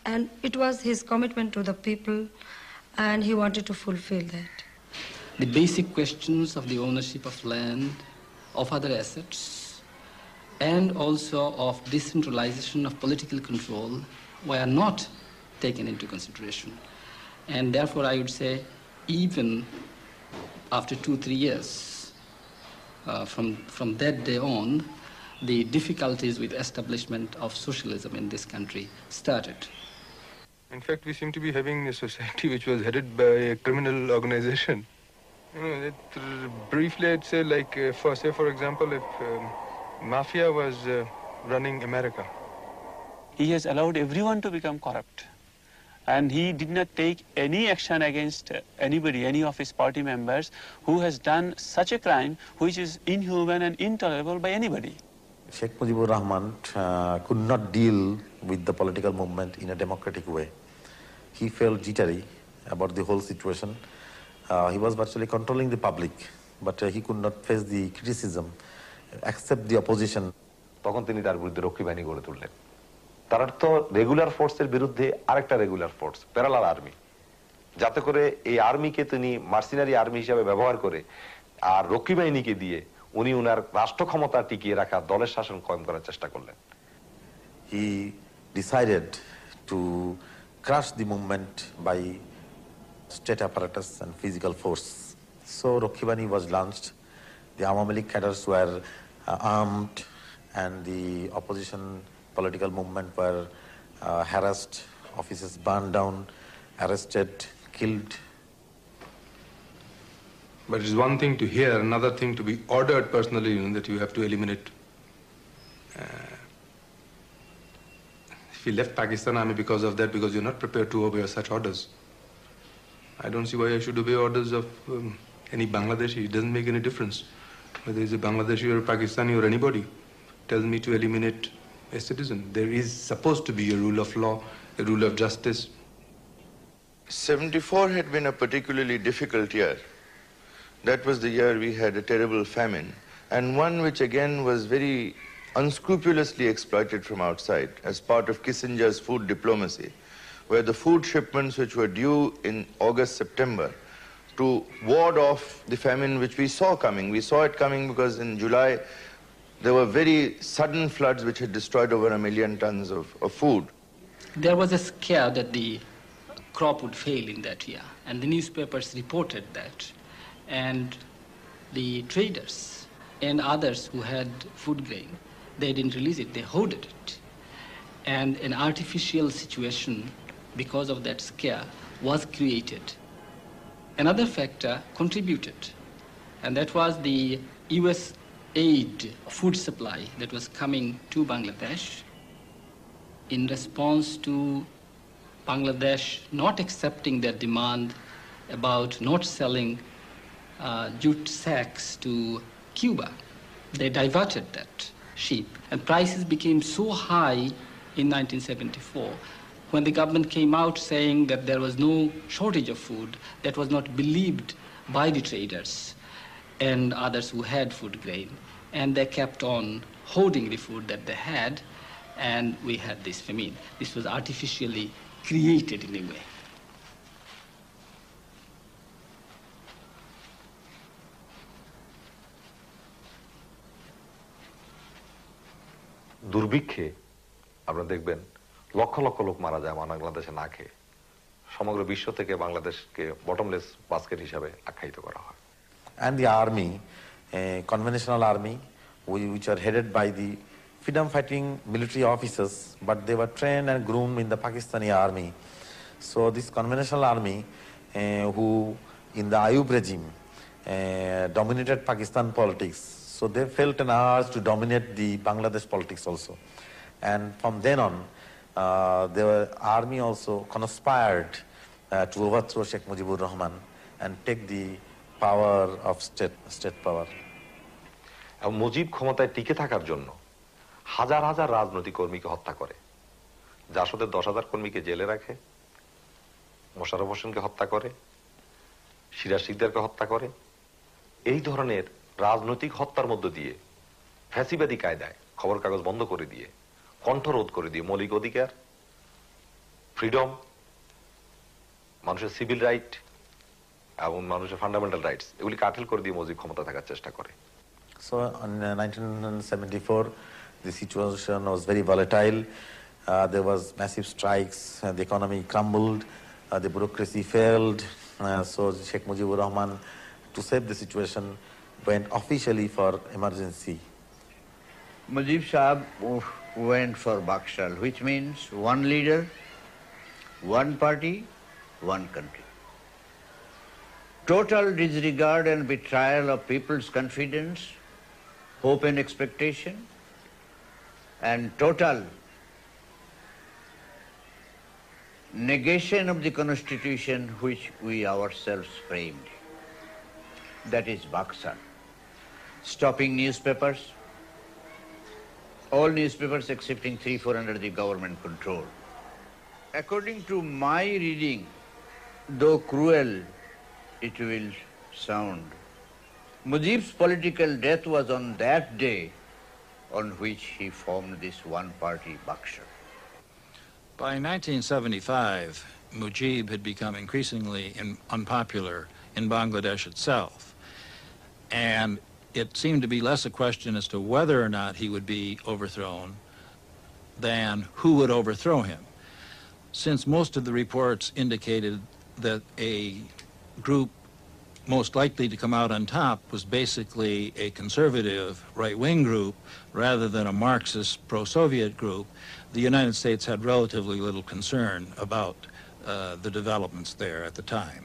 And it was his commitment to the people, and he wanted to fulfill that. The basic questions of the ownership of land, of other assets, and also of decentralization of political control were not taken into consideration. And therefore, I would say, even after 2-3 years, from that day on, the difficulties with establishment of socialism in this country started. In fact, we seem to be having a society which was headed by a criminal organization. You know, briefly, I'd say, like, for example, if mafia was running America. He has allowed everyone to become corrupt. And he did not take any action against anybody, any of his party members, who has done such a crime which is inhuman and intolerable by anybody. Sheikh Mujibur Rahman could not deal with the political movement in a democratic way. He felt jittery about the whole situation. He was virtually controlling the public, but he could not face the criticism, accept the opposition. তখন তিনি তার বিরুদ্ধে রক্ষী বাহিনী গড়ে তুললেন। তার অর্থ রেগুলার ফোর্সের বিরুদ্ধে আরেকটা রেগুলার ফোর্স, প্যারালাল আর্মি, যাতে করে এই আর্মিকে তিনি মার্সিনারি আর্মি হিসেবে ব্যবহার করে আর রক্ষী বাহিনীকে দিয়ে উনি উনার রাষ্ট্র ক্ষমতা টিকিয়ে রাখা দলের শাসন কায়েম করার চেষ্টা করলেন। He decided to crush the movement by state apparatus and physical force. So Rakhi Bahini was launched. The Awami League cadres were armed, and the opposition political movement were harassed, offices burned down, arrested, killed. But it's one thing to hear, another thing to be ordered personally, you know, that you have to eliminate. If he left Pakistan Army because of that, because you're not prepared to obey such orders, I don't see why I should obey orders of any Bangladeshi. It doesn't make any difference whether he's a Bangladeshi or a Pakistani or anybody. Tells me to eliminate a citizen. There is supposed to be a rule of law, a rule of justice. 74 had been a particularly difficult year. That was the year we had a terrible famine, and one which again was very unscrupulously exploited from outside as part of Kissinger's food diplomacy, where the food shipments which were due in August, September, to ward off the famine which we saw coming. We saw it coming because in July there were very sudden floods which had destroyed over 1 million tons of food. There was a scare that the crop would fail in that year, and the newspapers reported that. And the traders and others who had food grain, they didn't release it, they hoarded it. And an artificial situation, because of that scare, was created. Another factor contributed, and that was the US aid food supply that was coming to Bangladesh in response to Bangladesh not accepting their demand about not selling jute sacks to Cuba. They diverted that sheep, and prices became so high in 1974 when the government came out saying that there was no shortage of food. That was not believed by the traders and others who had food grain. and they kept on hoarding the food that they had, and we had this famine. This was artificially created in a way. দুর্ভিক্ষে আপনারা দেখবেন লক্ষ লক্ষ লোক মারা যায় বাংলাদেশে না খেয়ে। সমগ্র বিশ্ব থেকে বাংলাদেশকে বটমলেস বাস্কেট হিসাবে আখ্যায়িত করা হয়। And the army, conventional army, which are headed by the freedom-fighting military officers, but they were trained and groomed in the Pakistani army. So this conventional army, who in the Ayub regime dominated Pakistan politics, so they felt an urge to dominate the Bangladesh politics also. And from then on, the army also conspired to overthrow Sheikh Mujibur Rahman and take the power of state power. এবং মুজিব ক্ষমতায় টিকে থাকার জন্য হাজার হাজার রাজনৈতিক কর্মীকে হত্যা করে। জাসদের 10,000 কর্মীকে জেলে রাখে, মোশাররফ হোসেনকে হত্যা করে, সিরাজ শিকদারকে হত্যা করে। এই ধরনের রাজনৈতিক হত্যার মধ্য দিয়ে ফ্যাসিবাদী কায়দায় খবর কাগজ বন্ধ করে দিয়ে, কণ্ঠরোধ করে দিয়ে মৌলিক অধিকার, ফ্রিডম, মানুষের সিভিল রাইট এবং মানুষের ফান্ডামেন্টাল রাইটস এগুলি কাঠিল করে দিয়ে মুজিব ক্ষমতা থাকার চেষ্টা করে। So in 1974, the situation was very volatile. There was massive strikes, the economy crumbled, the bureaucracy failed. So Sheikh Mujibur Rahman, to save the situation, went officially for emergency. Mujib Sahab went for Bakshal, which means one leader, one party, one country. Total disregard and betrayal of people's confidence, hope and expectation, and total negation of the constitution which we ourselves framed. That is Bakshal. Stopping newspapers, all newspapers excepting 3-4 under the government control. According to my reading, though cruel it will sound, Mujib's political death was on that day on which he formed this one-party Bakshal. By 1975, Mujib had become increasingly unpopular in Bangladesh itself, and it seemed to be less a question as to whether or not he would be overthrown than who would overthrow him. Since most of the reports indicated that a group most likely to come out on top was basically a conservative right-wing group rather than a Marxist pro-Soviet group, the United States had relatively little concern about the developments there at the time.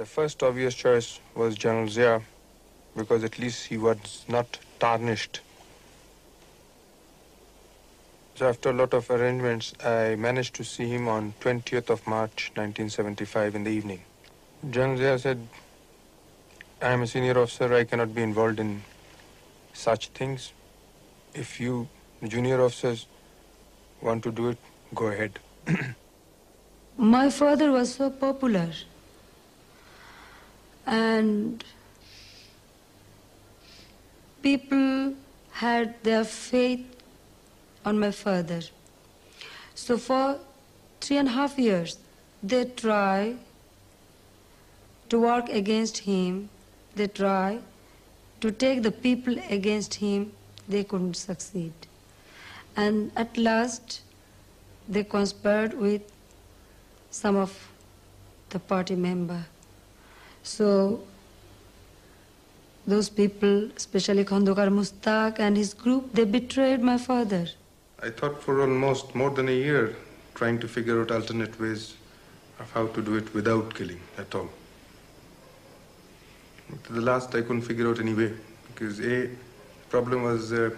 The first obvious choice was General Zia, because at least he was not tarnished. So after a lot of arrangements, I managed to see him on 20th of March 1975 in the evening. General Zia said, I am a senior officer, I cannot be involved in such things. If you junior officers want to do it, go ahead. My father was so popular, and people had their faith on my father. So for 3.5 years, they tried to work against him, they tried to take the people against him, they couldn't succeed. And at last, they conspired with some of the party members. So those people, especially Khandokar Mustaq and his group, they betrayed my father. I thought for almost more than a year trying to figure out alternate ways of how to do it without killing at all. To the last, I couldn't figure out any way, because problem was there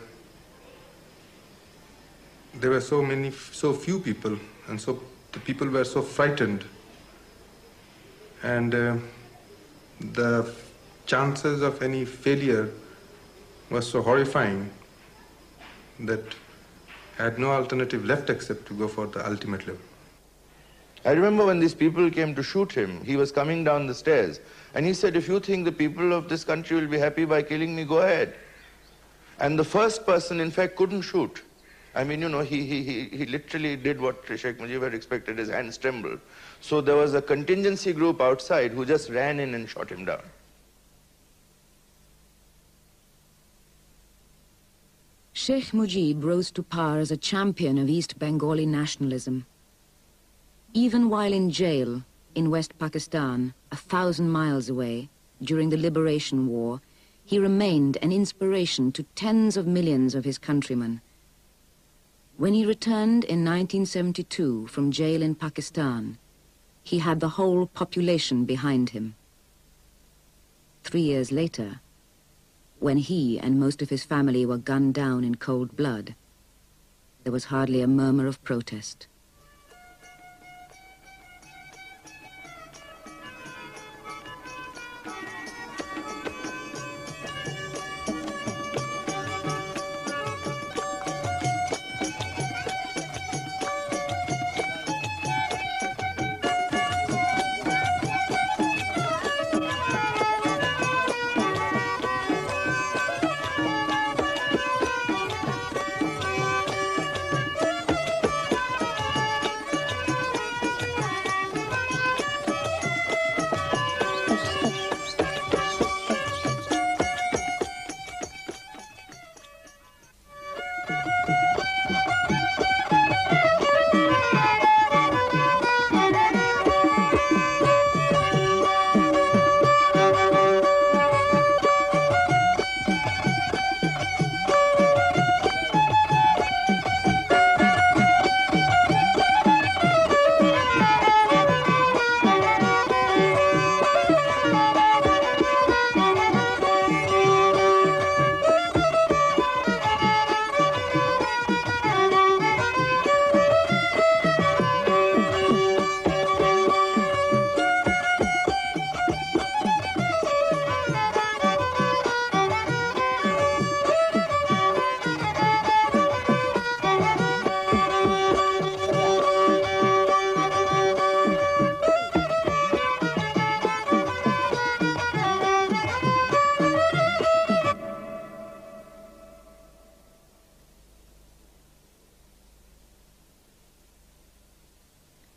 were so few people, and so the people were so frightened, and the chances of any failure was so horrifying that I had no alternative left except to go for the ultimate level. I remember when these people came to shoot him, he was coming down the stairs, and he said, if you think the people of this country will be happy by killing me, go ahead. And the first person, in fact, couldn't shoot. I mean, you know, he literally did what Sheikh Mujib had expected, his hands trembled. So there was a contingency group outside who just ran in and shot him down. Sheikh Mujib rose to power as a champion of East Bengali nationalism. Even while in jail in West Pakistan, 1,000 miles away, during the Liberation War, he remained an inspiration to tens of millions of his countrymen. When he returned in 1972 from jail in Pakistan, he had the whole population behind him. 3 years later, when he and most of his family were gunned down in cold blood, there was hardly a murmur of protest.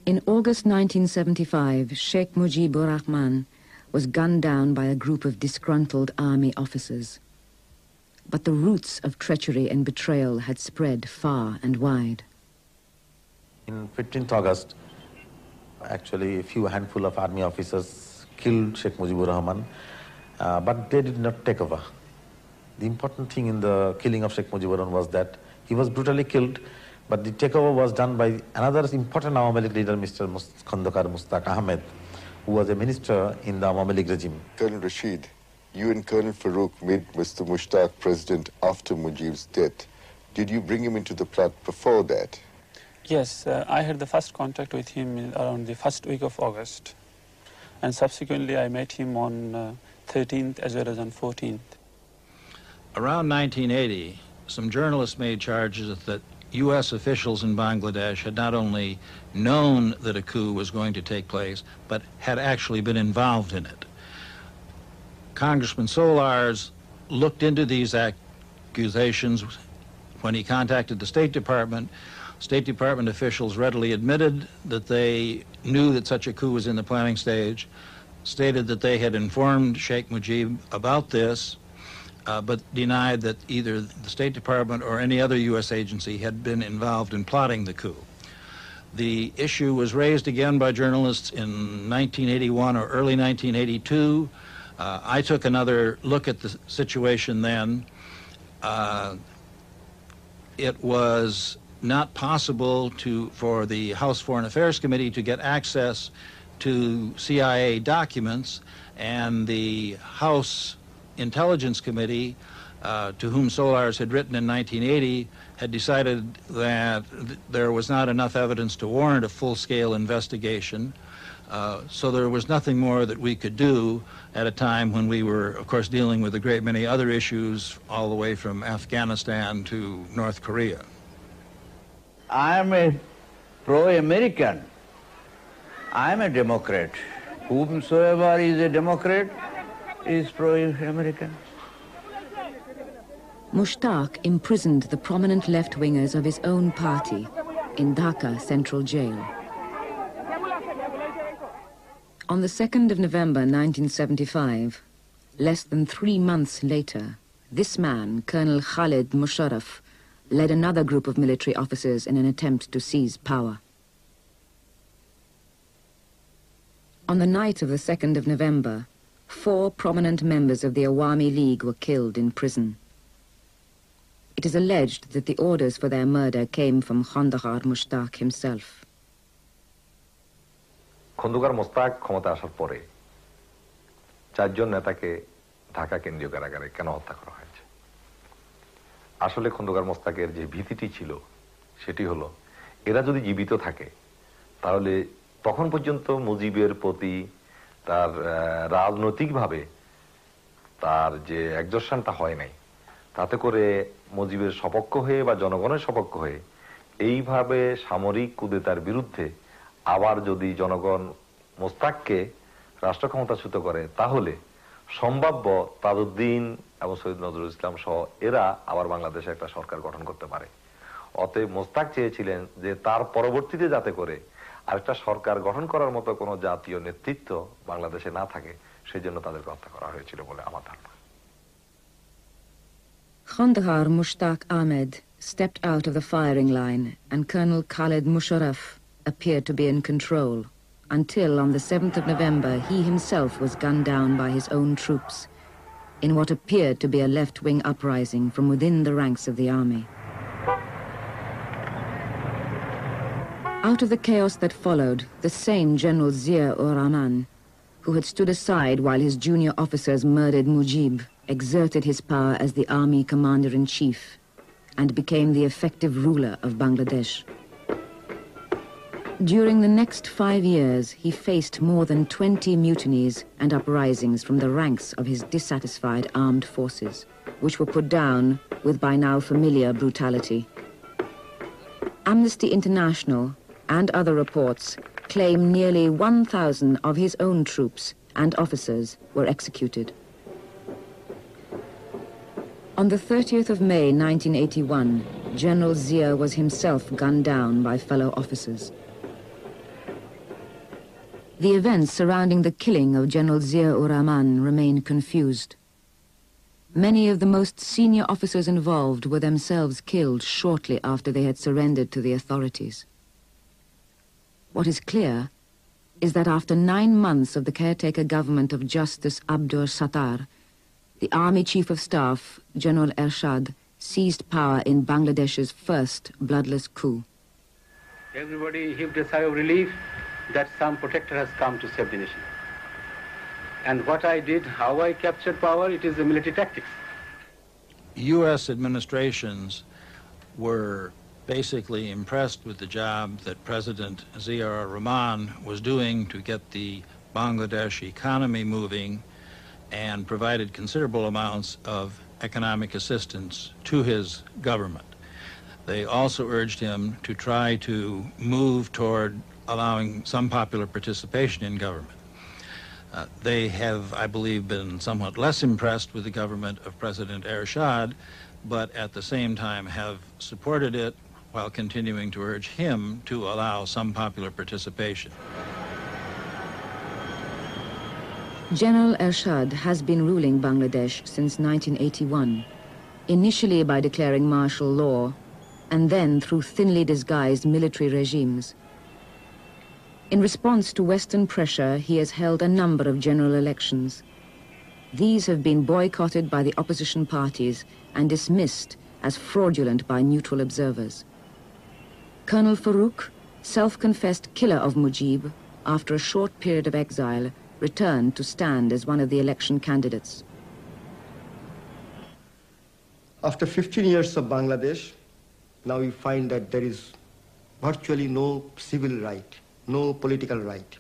In August 1975, Sheikh Mujibur Rahman was gunned down by a group of disgruntled army officers. But the roots of treachery and betrayal had spread far and wide. In 15th August, actually a few handful of army officers killed Sheikh Mujibur Rahman, but they did not take over. The important thing in the killing of Sheikh Mujibur Rahman was that he was brutally killed, but the takeover was done by another important Awami League leader, Mr. Khandakar Mustaq Ahmed, who was a minister in the Awami League regime. Colonel Rashid, you and Colonel Farouk made Mr. Mushtaq president after Mujib's death. Did you bring him into the plot before that? Yes, I had the first contact with him around the first week of August. And subsequently I met him on 13th as well as on 14th. Around 1980, some journalists made charges that U.S. officials in Bangladesh had not only known that a coup was going to take place, but had actually been involved in it. Congressman Solars looked into these accusations when he contacted the State Department. State Department officials readily admitted that they knew that such a coup was in the planning stage, stated that they had informed Sheikh Mujib about this, but denied that either the State Department or any other U.S. agency had been involved in plotting the coup. The issue was raised again by journalists in 1981 or early 1982. I took another look at the situation then. It was not possible for the House Foreign Affairs Committee to get access to CIA documents, and the House Intelligence Committee, to whom Solars had written in 1980, had decided that there was not enough evidence to warrant a full-scale investigation. So there was nothing more that we could do at a time when we were, of course, dealing with a great many other issues all the way from Afghanistan to North Korea. I am a pro-American, I am a Democrat. Whomsoever is a Democrat is pro-American. Mushtaq imprisoned the prominent left-wingers of his own party in Dhaka Central Jail. On the 2nd of November 1975, less than 3 months later, this man, Colonel Khalid Musharraf, led another group of military officers in an attempt to seize power. On the night of the 2nd of November, 4 prominent members of the Awami League were killed in prison. It is alleged that the orders for their murder came from Khandaqar Mushtaq himself. Khandakar Mostak ক্ষমতা আসার পরে 4 জন নেতাকে ঢাকা কেন্দ্রীয় কারাগারে কেন হত্যা করা হয়েছে? আসলে খন্দকার মোস্তাকের যে ভীতিটি ছিল সেটি হলো এরা যদি জীবিত থাকে তাহলে তখন পর্যন্ত মুজিবের প্রতি তার রাজনৈতিকভাবে তার যে এক্সর্শনটা হয় নাই, তাতে করে মুজিবের সপক্ষ হয়ে বা জনগণের সপক্ষ হয়ে এইভাবে সামরিক কুদেতার বিরুদ্ধে আবার যদি জনগণ মোস্তাককে রাষ্ট্র ক্ষমতাচ্যুত করে তাহলে সম্ভাব্য তাজউদ্দিন এবং সৈয়দ নজরুল ইসলাম সহ এরা আবার বাংলাদেশে একটা সরকার গঠন করতে পারে। অতএব মোস্তাক চেয়েছিলেন যে তার পরবর্তীতে যাতে করে আরেকটা সরকার গঠন করার মতো কোনো জাতীয় নেতৃত্ব বাংলাদেশে না থাকে, সেই জন্য তাদেরকে হত্যা করা হয়েছিল বলে আমার ধারণা। Khandaqar Mushtaq Ahmed stepped out of the firing line and Colonel Khalid Musharraf appeared to be in control until on the 7th of November he himself was gunned down by his own troops in what appeared to be a left-wing uprising from within the ranks of the army. Out of the chaos that followed, the same General Zia-ur-Rahman, who had stood aside while his junior officers murdered Mujib, exerted his power as the army commander-in-chief and became the effective ruler of Bangladesh. During the next 5 years, he faced more than 20 mutinies and uprisings from the ranks of his dissatisfied armed forces, which were put down with by now familiar brutality. Amnesty International and other reports claim nearly 1,000 of his own troops and officers were executed. On the 30th of May 1981, General Zia was himself gunned down by fellow officers. The events surrounding the killing of General Zia-ur-Rahman remain confused. Many of the most senior officers involved were themselves killed shortly after they had surrendered to the authorities. What is clear is that after 9 months of the caretaker government of Justice Abdur Sattar, the Army Chief of Staff, General Ershad, seized power in Bangladesh's first bloodless coup. Everybody heaved a sigh of relief that some protector has come to save the nation. And what I did, how I captured power, it is the military tactics. U.S. administrations were basically impressed with the job that President Zia-ur-Rahman was doing to get the Bangladesh economy moving and provided considerable amounts of economic assistance to his government. They also urged him to try to move toward allowing some popular participation in government. They have, I believe, been somewhat less impressed with the government of President Ershad, but at the same time have supported it while continuing to urge him to allow some popular participation. General Ershad has been ruling Bangladesh since 1981, initially by declaring martial law, and then through thinly disguised military regimes. In response to Western pressure, he has held a number of general elections. These have been boycotted by the opposition parties and dismissed as fraudulent by neutral observers. Colonel Farouk, self-confessed killer of Mujib, after a short period of exile, returned to stand as one of the election candidates. After 15 years of Bangladesh, now we find that there is virtually no civil right, no political right.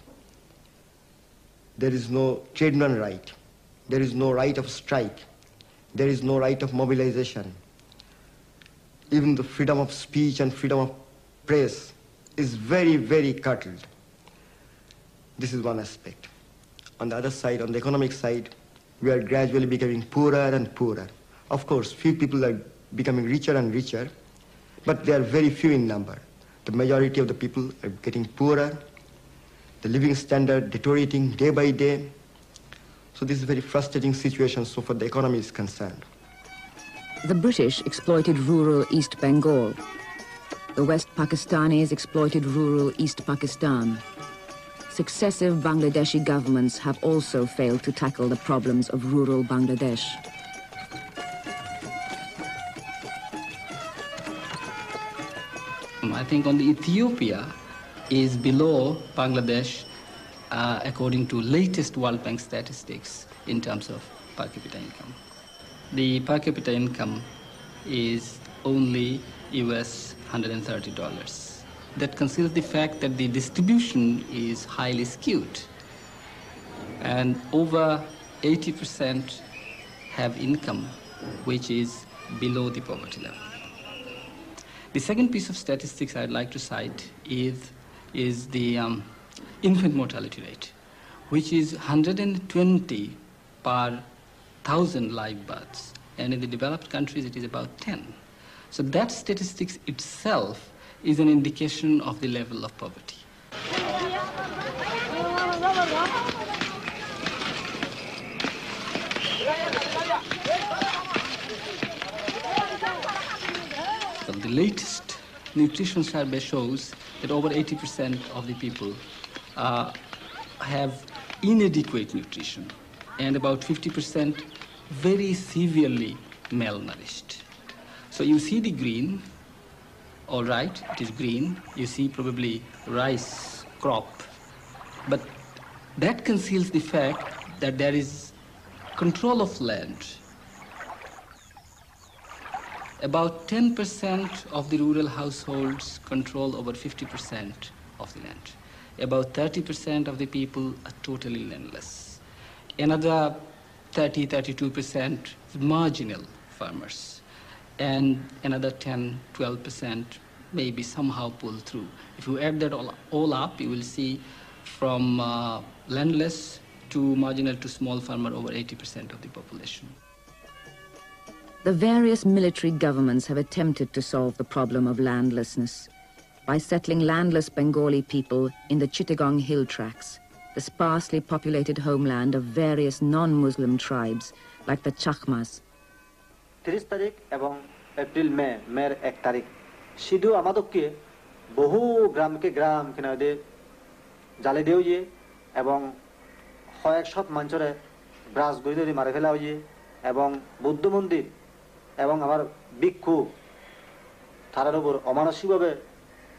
There is no trade union right. There is no right of strike. There is no right of mobilization. Even the freedom of speech and freedom of press is very, very curtailed. This is one aspect. On the other side, on the economic side, we are gradually becoming poorer and poorer. Of course, few people are becoming richer and richer, but they are very few in number. The majority of the people are getting poorer, the living standard deteriorating day by day. So this is a very frustrating situation so far the economy is concerned. The British exploited rural East Bengal. The West Pakistanis exploited rural East Pakistan. Successive Bangladeshi governments have also failed to tackle the problems of rural Bangladesh. I think only Ethiopia is below Bangladesh according to latest World Bank statistics in terms of per capita income. The per capita income is only US $130. That conceals the fact that the distribution is highly skewed, and over 80% have income which is below the poverty level. The second piece of statistics I'd like to cite is the infant mortality rate, which is 120 per 1,000 live births, and in the developed countries it is about 10. So that statistics itself is an indication of the level of poverty. So the latest nutrition survey shows that over 80% of the people have inadequate nutrition, and about 50% very severely malnourished. So you see the green, all right, it is green. You see probably rice crop, but that conceals the fact that there is control of land. About 10% of the rural households control over 50% of the land. About 30% of the people are totally landless. Another 32% marginal farmers. And another 10-12% maybe somehow pull through. If you add that all up, you will see from landless to marginal to small farmer over 80% of the population. The various military governments have attempted to solve the problem of landlessness by settling landless Bengali people in the Chittagong hill tracts, the sparsely populated homeland of various non-Muslim tribes like the Chakmas. 30 তারিখ এবং April মের 1 তারিখ সিধু আমাদেরকে বহু গ্রামকে গ্রাম কিনারে জালে দেউয়ে এবং কয়েক শত মানুষরে ব্রাশ গইদরি মারে ফেলা হইয়ে এবং বুদ্ধ মন্দির এবং আমার ভিক্ষু তারার উপর অমানসিকভাবে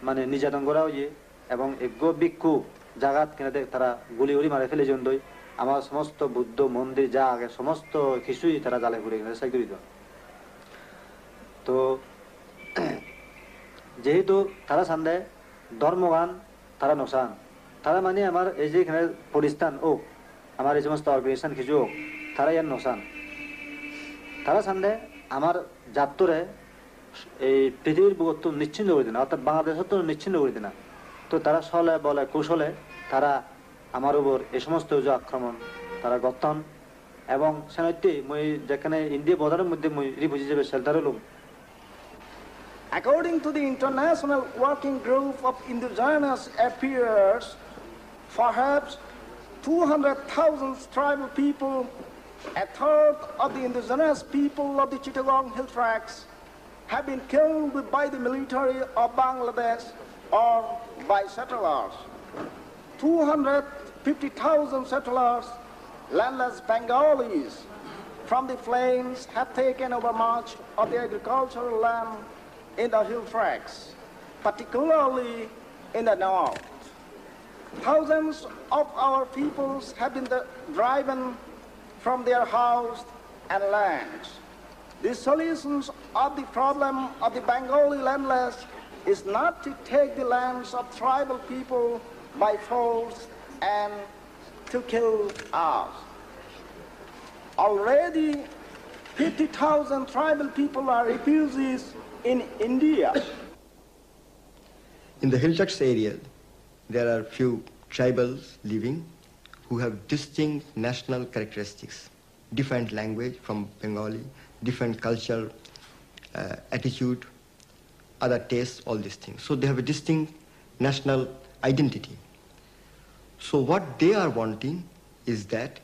মানে নির্যাতন করা হইয়ে এবং এগো ভিক্ষু জাগাত কিনারে তারা গুলি গুলি মারে ফেলে জন্দই আমার সমস্ত বুদ্ধ মন্দির যা আগে সমস্ত কিছুই তারা জালে ঘুরে কিনারে সাই করিত তো যেহেতু তারা সান্দে ধর্মগান তারা নসান তারা মানে আমার এই যে এখানে প্রতিষ্ঠান ও আমার এই সমস্ত অর্গানাইজেশন কিছু তারা ইয়ার নসান তারা সান্দে আমার জাতরে এই পৃথিবীর বুকত নিশ্চিন্ন করে দিনা অর্থাৎ বাংলাদেশের তো নিশ্চিন্ন করে দিনা তো তারা ছলে বলে কৌশলে তারা আমার উপর এই সমস্ত যে আক্রমণ তারা গঠন এবং সেনৈতে মই যেখানে ইন্ডিয়া বর্ডারের মধ্যে মই রিফিউজি হিসেবে শেল্টারে লোক According to the International Working Group of Indigenous Affairs, perhaps 200,000 tribal people, a third of the indigenous people of the Chittagong Hill Tracts, have been killed by the military of Bangladesh or by settlers. 250,000 settlers, landless Bengalis from the plains, have taken over much of the agricultural land in the hill tracts, particularly in the north. Thousands of our peoples have been driven from their house and lands. The solutions of the problem of the Bengali landless is not to take the lands of tribal people by force and to kill us. Already 50,000 tribal people are refugees in India. In the hill tracts area, there are few tribals living who have distinct national characteristics, different language from Bengali, different cultural attitude, other tastes, all these things. So they have a distinct national identity. So what they are wanting is that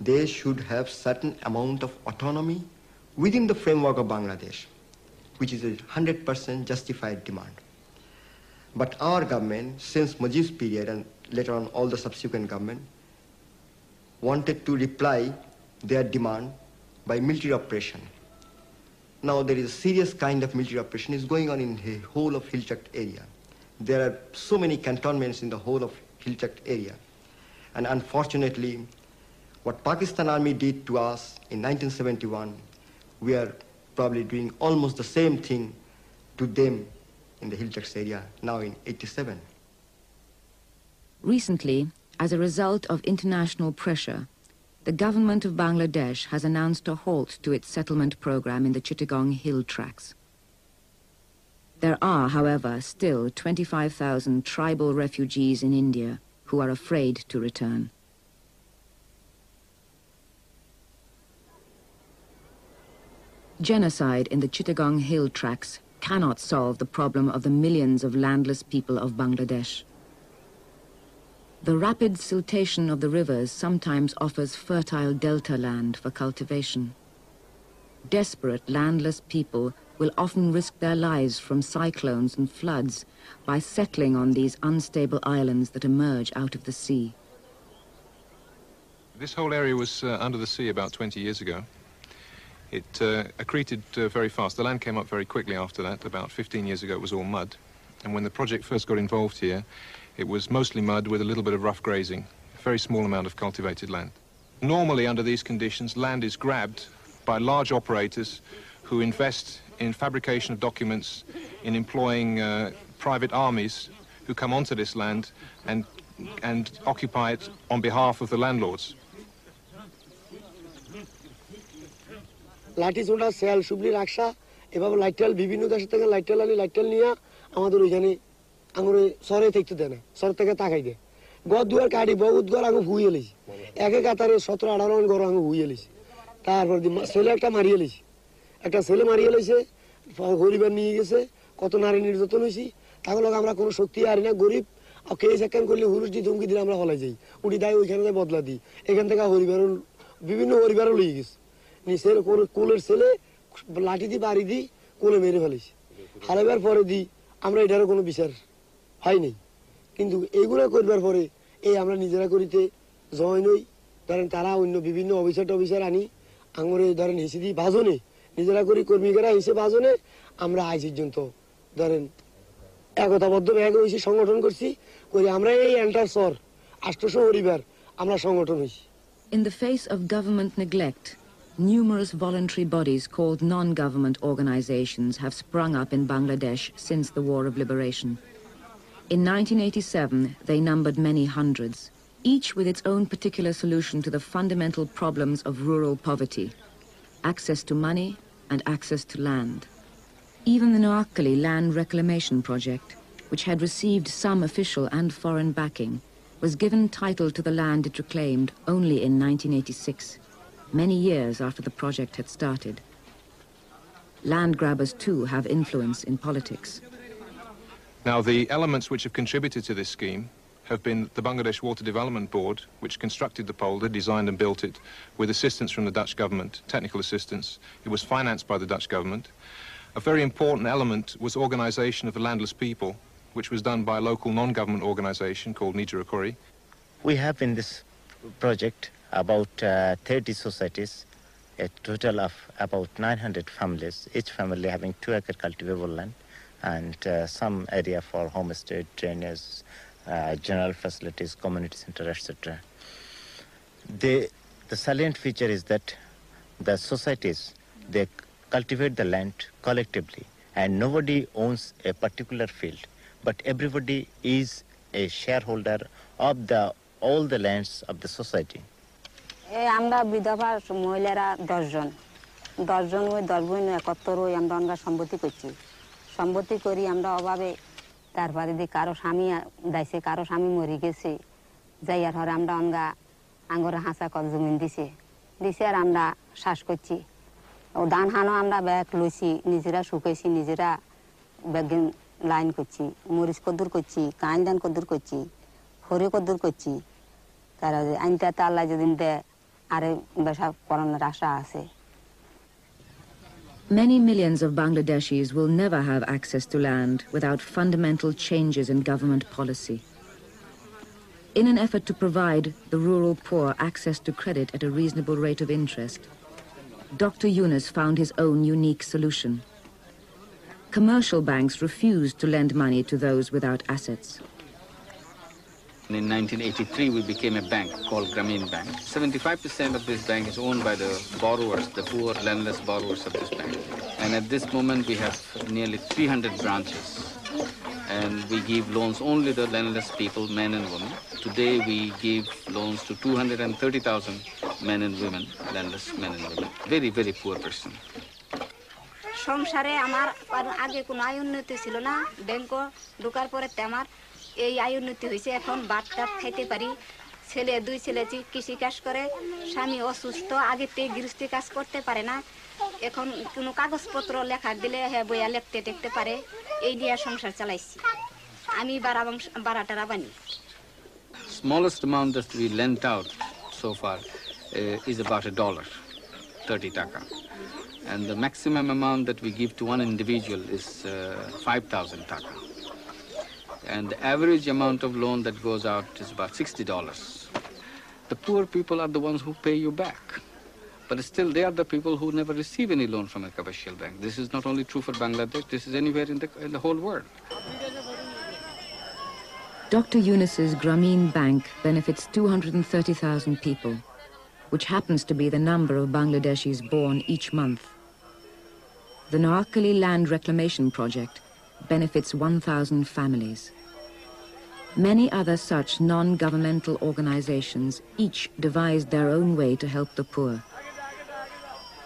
they should have certain amount of autonomy within the framework of Bangladesh, which is a 100% justified demand. But our government, since Mujib's period and later on all the subsequent government, wanted to reply their demand by military operation. Now there is a serious kind of military operation is going on in the whole of Hilchak area. There are so many cantonments in the whole of Hilchak area. And unfortunately, what Pakistan Army did to us in 1971, we are probably doing almost the same thing to them in the Hilchak area now in 87. Recently, as a result of international pressure, the government of Bangladesh has announced a halt to its settlement program in the Chittagong Hill Tracts. There are, however, still 25,000 tribal refugees in India who are afraid to return. Genocide in the Chittagong Hill Tracts cannot solve the problem of the millions of landless people of Bangladesh. The rapid siltation of the rivers sometimes offers fertile delta land for cultivation. Desperate landless people will often risk their lives from cyclones and floods by settling on these unstable islands that emerge out of the sea. This whole area was under the sea about 20 years ago. It accreted very fast. The land came up very quickly after that. About 15 years ago it was all mud. And when the project first got involved here, it was mostly mud with a little bit of rough grazing, a very small amount of cultivated land. Normally under these conditions, land is grabbed by large operators who invest in fabrication of documents, in employing private armies who come onto this land and occupy it on behalf of the landlords. লাঠি ছোটা sell সুবলি রাখসা এভাবে লাইটেল বিভিন্ন দেশ থেকে লাইটেল আনি লাইটেল নিয়ে আমাদের ওইখানে আঙুরে সরে থাকতে দেয় না সর থেকে তাকাই দেয় গদ দুয়ার কাটি বহুত ঘর আঙু হুইয়ে লিছি একে কাতারে 17-18 ঘর আঙু হুইয়ে লিছি তারপর ছেলে একটা মারিয়ে লিছি একটা ছেলে মারিয়ে লিছে গরিবের নিয়ে গেছে কত নারী নির্যাতন হয়েছি তাহলে আমরা কোনো শক্তি আর না গরিব আর কে সেকেন্ড করলে হুরুস দি ধমকি দিলে আমরা হলাই যাই উঠি দায় ওইখানে যাই বদলা দিই এখান থেকে হরিবার বিভিন্ন হরিবারও লিয়ে গেছে নিচের কোলের ছেলে লাঠি দিয়ে বাড়ি দিই কোলে মেরে ফেলেছি হারাবার পরে দিই আমরা এটারও কোনো বিচার হয়নি কিন্তু এইগুলো করবার পরে এই আমরা নিজেরা করিতে জয়েন হই ধরেন তারা অন্য বিভিন্ন অফিসার আনি আঙুরে ধরেন হিসে দিই বাজনে নিজেরা করি কর্মীরা হিসে বাজনে আমরা আজ পর্যন্ত ধরেন একতাবদ্ধ ব্যাগ হয়েছি সংগঠন করছি করে আমরা এই এন্টার সর 800 পরিবার আমরা সংগঠন হয়েছি। In the face of government neglect, numerous voluntary bodies called non-government organizations have sprung up in Bangladesh since the War of Liberation. In 1987, they numbered many hundreds, each with its own particular solution to the fundamental problems of rural poverty, access to money and access to land. Even the Noakhali Land Reclamation Project, which had received some official and foreign backing, was given title to the land it reclaimed only in 1986, many years after the project had started. Land grabbers, too, have influence in politics. Now, the elements which have contributed to this scheme have been the Bangladesh Water Development Board, which constructed the polder, designed and built it, with assistance from the Dutch government, technical assistance. It was financed by the Dutch government. A very important element was organisation of the landless people, which was done by a local non-government organisation called Nijirakuri. We have in this project about 30 societies, a total of about 900 families, each family having 2 acre cultivable land and some area for homestead, drainage, general facilities, community center, etc. The salient feature is that the societies, they cultivate the land collectively and nobody owns a particular field, but everybody is a shareholder of all the lands of the society. আমরা বিধবা মহিলারা 10 জন ওই 10 বোন একত্র হই আমরা সম্মতি করছি সম্মতি করি আমরা অভাবে তারপরে দি কারো স্বামী দাইছে কারো স্বামী মরে গেছে যাইয়ার হরে আমরা অনগা আঙ্গরে হাসা কল জমিন দিছে আর আমরা শ্বাস করছি ও ধান হানো আমরা ব্যাগ লইছি নিজেরা শুকাইছি নিজেরা ব্যাগ লাইন করছি মরিচ কদ্দুর করছি কাইন ধান কদ্দুর করছি হরে কদ্দুর করছি তারা আইনটা তো আল্লাহ যদি দেয় আরে বেসা করানোর আশা আছে। Many millions of Bangladeshis will never have access to land without fundamental changes in government policy. In an effort to provide the rural poor access to credit at a reasonable rate of interest, Dr. Yunus found his own unique solution. Commercial banks refused to lend money to those without assets. In 1983, we became a bank called Grameen Bank. 75% of this bank is owned by the borrowers, the poor, landless borrowers of this bank. And at this moment, we have nearly 300 branches. And we give loans only to landless people, men and women. Today, we give loans to 230,000 men and women, landless men and women. Very, very poor person. সংসারে আমার আগে কোনো আয় উন্নতি ছিল না, bank ঢোকার পরে আমার এই আয় উন্নতি হয়েছে। এখন ভাত খাইতে পারি, ছেলে দুই ছেলে কৃষি কাজ করে, স্বামী অসুস্থ, আগে তে গৃহস্থী কাজ করতে পারে না, এখন কোনো কাগজপত্র লেখা দিলে হ্যাঁ বইয়া লিখতে টেকতে পারে, এই দিয়ে সংসার চালাইছি। আমি বারাটারা বানি। Smallest amount that we lent out so far is about $1, 30 taka. And the maximum amount that we give to one individual is 5,000 taka. And the average amount of loan that goes out is about $60. The poor people are the ones who pay you back. But still, they are the people who never receive any loan from a commercial bank. This is not only true for Bangladesh, this is anywhere in the whole world. Dr. Yunus's Grameen Bank benefits 230,000 people, which happens to be the number of Bangladeshis born each month. The Noakhali Land Reclamation Project benefits 1,000 families. Many other such non-governmental organizations each devised their own way to help the poor.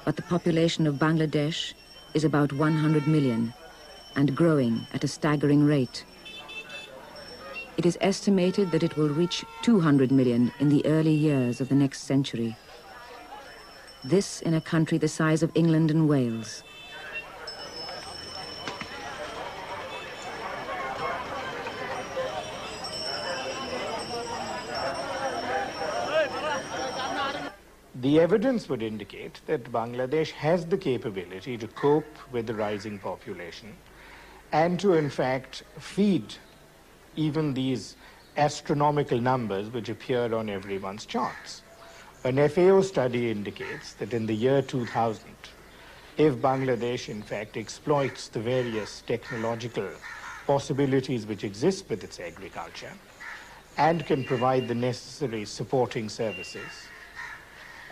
But the population of Bangladesh is about 100 million and growing at a staggering rate. It is estimated that it will reach 200 million in the early years of the next century. This in a country the size of England and Wales. The evidence would indicate that Bangladesh has the capability to cope with the rising population and to, in fact, feed even these astronomical numbers which appear on everyone's charts. An FAO study indicates that in the year 2000, if Bangladesh, in fact, exploits the various technological possibilities which exist with its agriculture and can provide the necessary supporting services,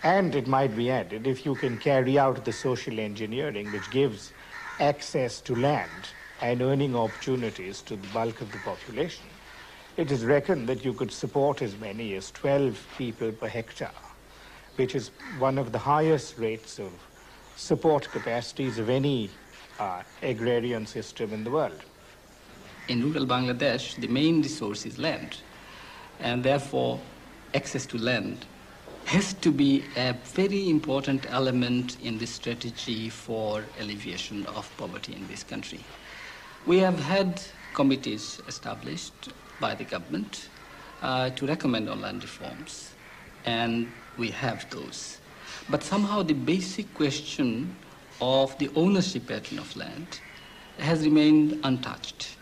and it might be added, if you can carry out the social engineering which gives access to land and earning opportunities to the bulk of the population, it is reckoned that you could support as many as 12 people per hectare, which is one of the highest rates of support capacities of any agrarian system in the world. In rural Bangladesh, the main resource is land, and therefore access to land has to be a very important element in the strategy for alleviation of poverty in this country. We have had committees established by the government to recommend on land reforms, and we have those. But somehow the basic question of the ownership pattern of land has remained untouched.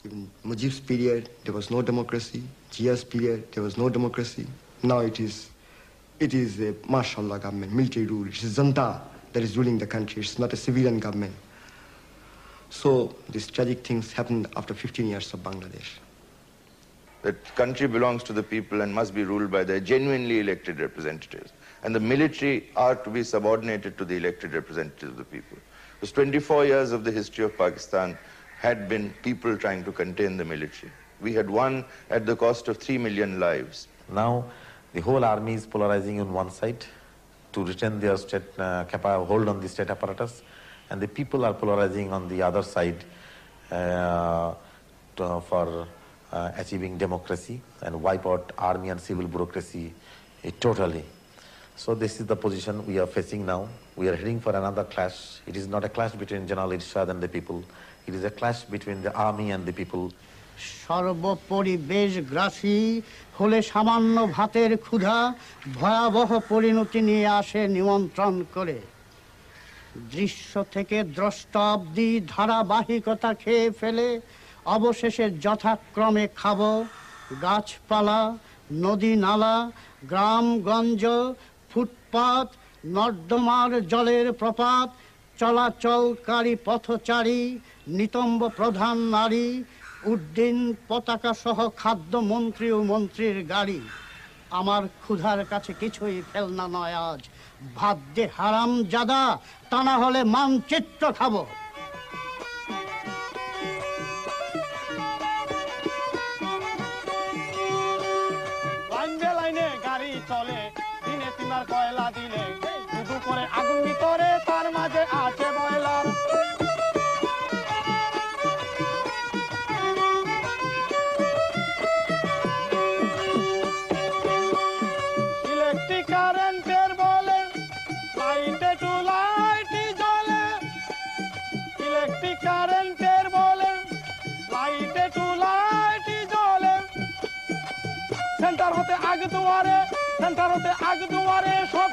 In Mujib's period, there was no democracy. Jia's period, there was no democracy. Now it is a mashallah government, military rule. It is Janta that is ruling the country. It's not a civilian government. So these tragic things happened after 15 years of Bangladesh. The country belongs to the people and must be ruled by their genuinely elected representatives. And the military are to be subordinated to the elected representatives of the people. Because 24 years of the history of Pakistan had been people trying to contain the military. We had won at the cost of 3 million lives. Now, the whole army is polarizing on one side to retain their state hold on the state apparatus, and the people are polarizing on the other side for achieving democracy and wipe out army and civil bureaucracy totally. So this is the position we are facing now. We are heading for another clash. It is not a clash between General Irshad and the people. It is a clash between the army and the people. সর্বপরিবেশগ্রাসী হলে সামান্য ভাতের ক্ষুধা ভয়াবহ পরিণতি নিয়ে আসে নিমন্ত্রণ করে। দৃশ্য থেকে দ্রষ্টা অবধি ধারাবাহিকতা খেয়ে ফেলে অবশেষে যথাক্রমে খাবো গাছপালা, নদী নালা, গ্রামগঞ্জ, ফুটপাত, নর্দমার জলের প্রপাত, চলাচলকারী পথচারী, নিতম্ব প্রধান নারী, উড্ডীন পতাকা সহ খাদ্যমন্ত্রী ও মন্ত্রীর গাড়ি। আমার ক্ষুধার কাছে কিছুই ফেলনা নয় আজ। ভাত দে হারাম জাদা, তা না হলে মানচিত্র খাবো। লাইনে লাইনে গাড়ি চলে, দিনে তিনার কয়লা দিলে, শুধু করে আগুন ভিতরে, তার মাঝে আছে বয়লার। ইলেকট্রিক কারেন্টের বলে লাইটে টু লাইটই জ্বলে, ইলেকট্রিক কারেন্টের বলে লাইটে টু লাইটই জ্বলে। সেন্টার হতে আগ দুয়ারে, সেন্টার হতে আগ দুয়ারে সব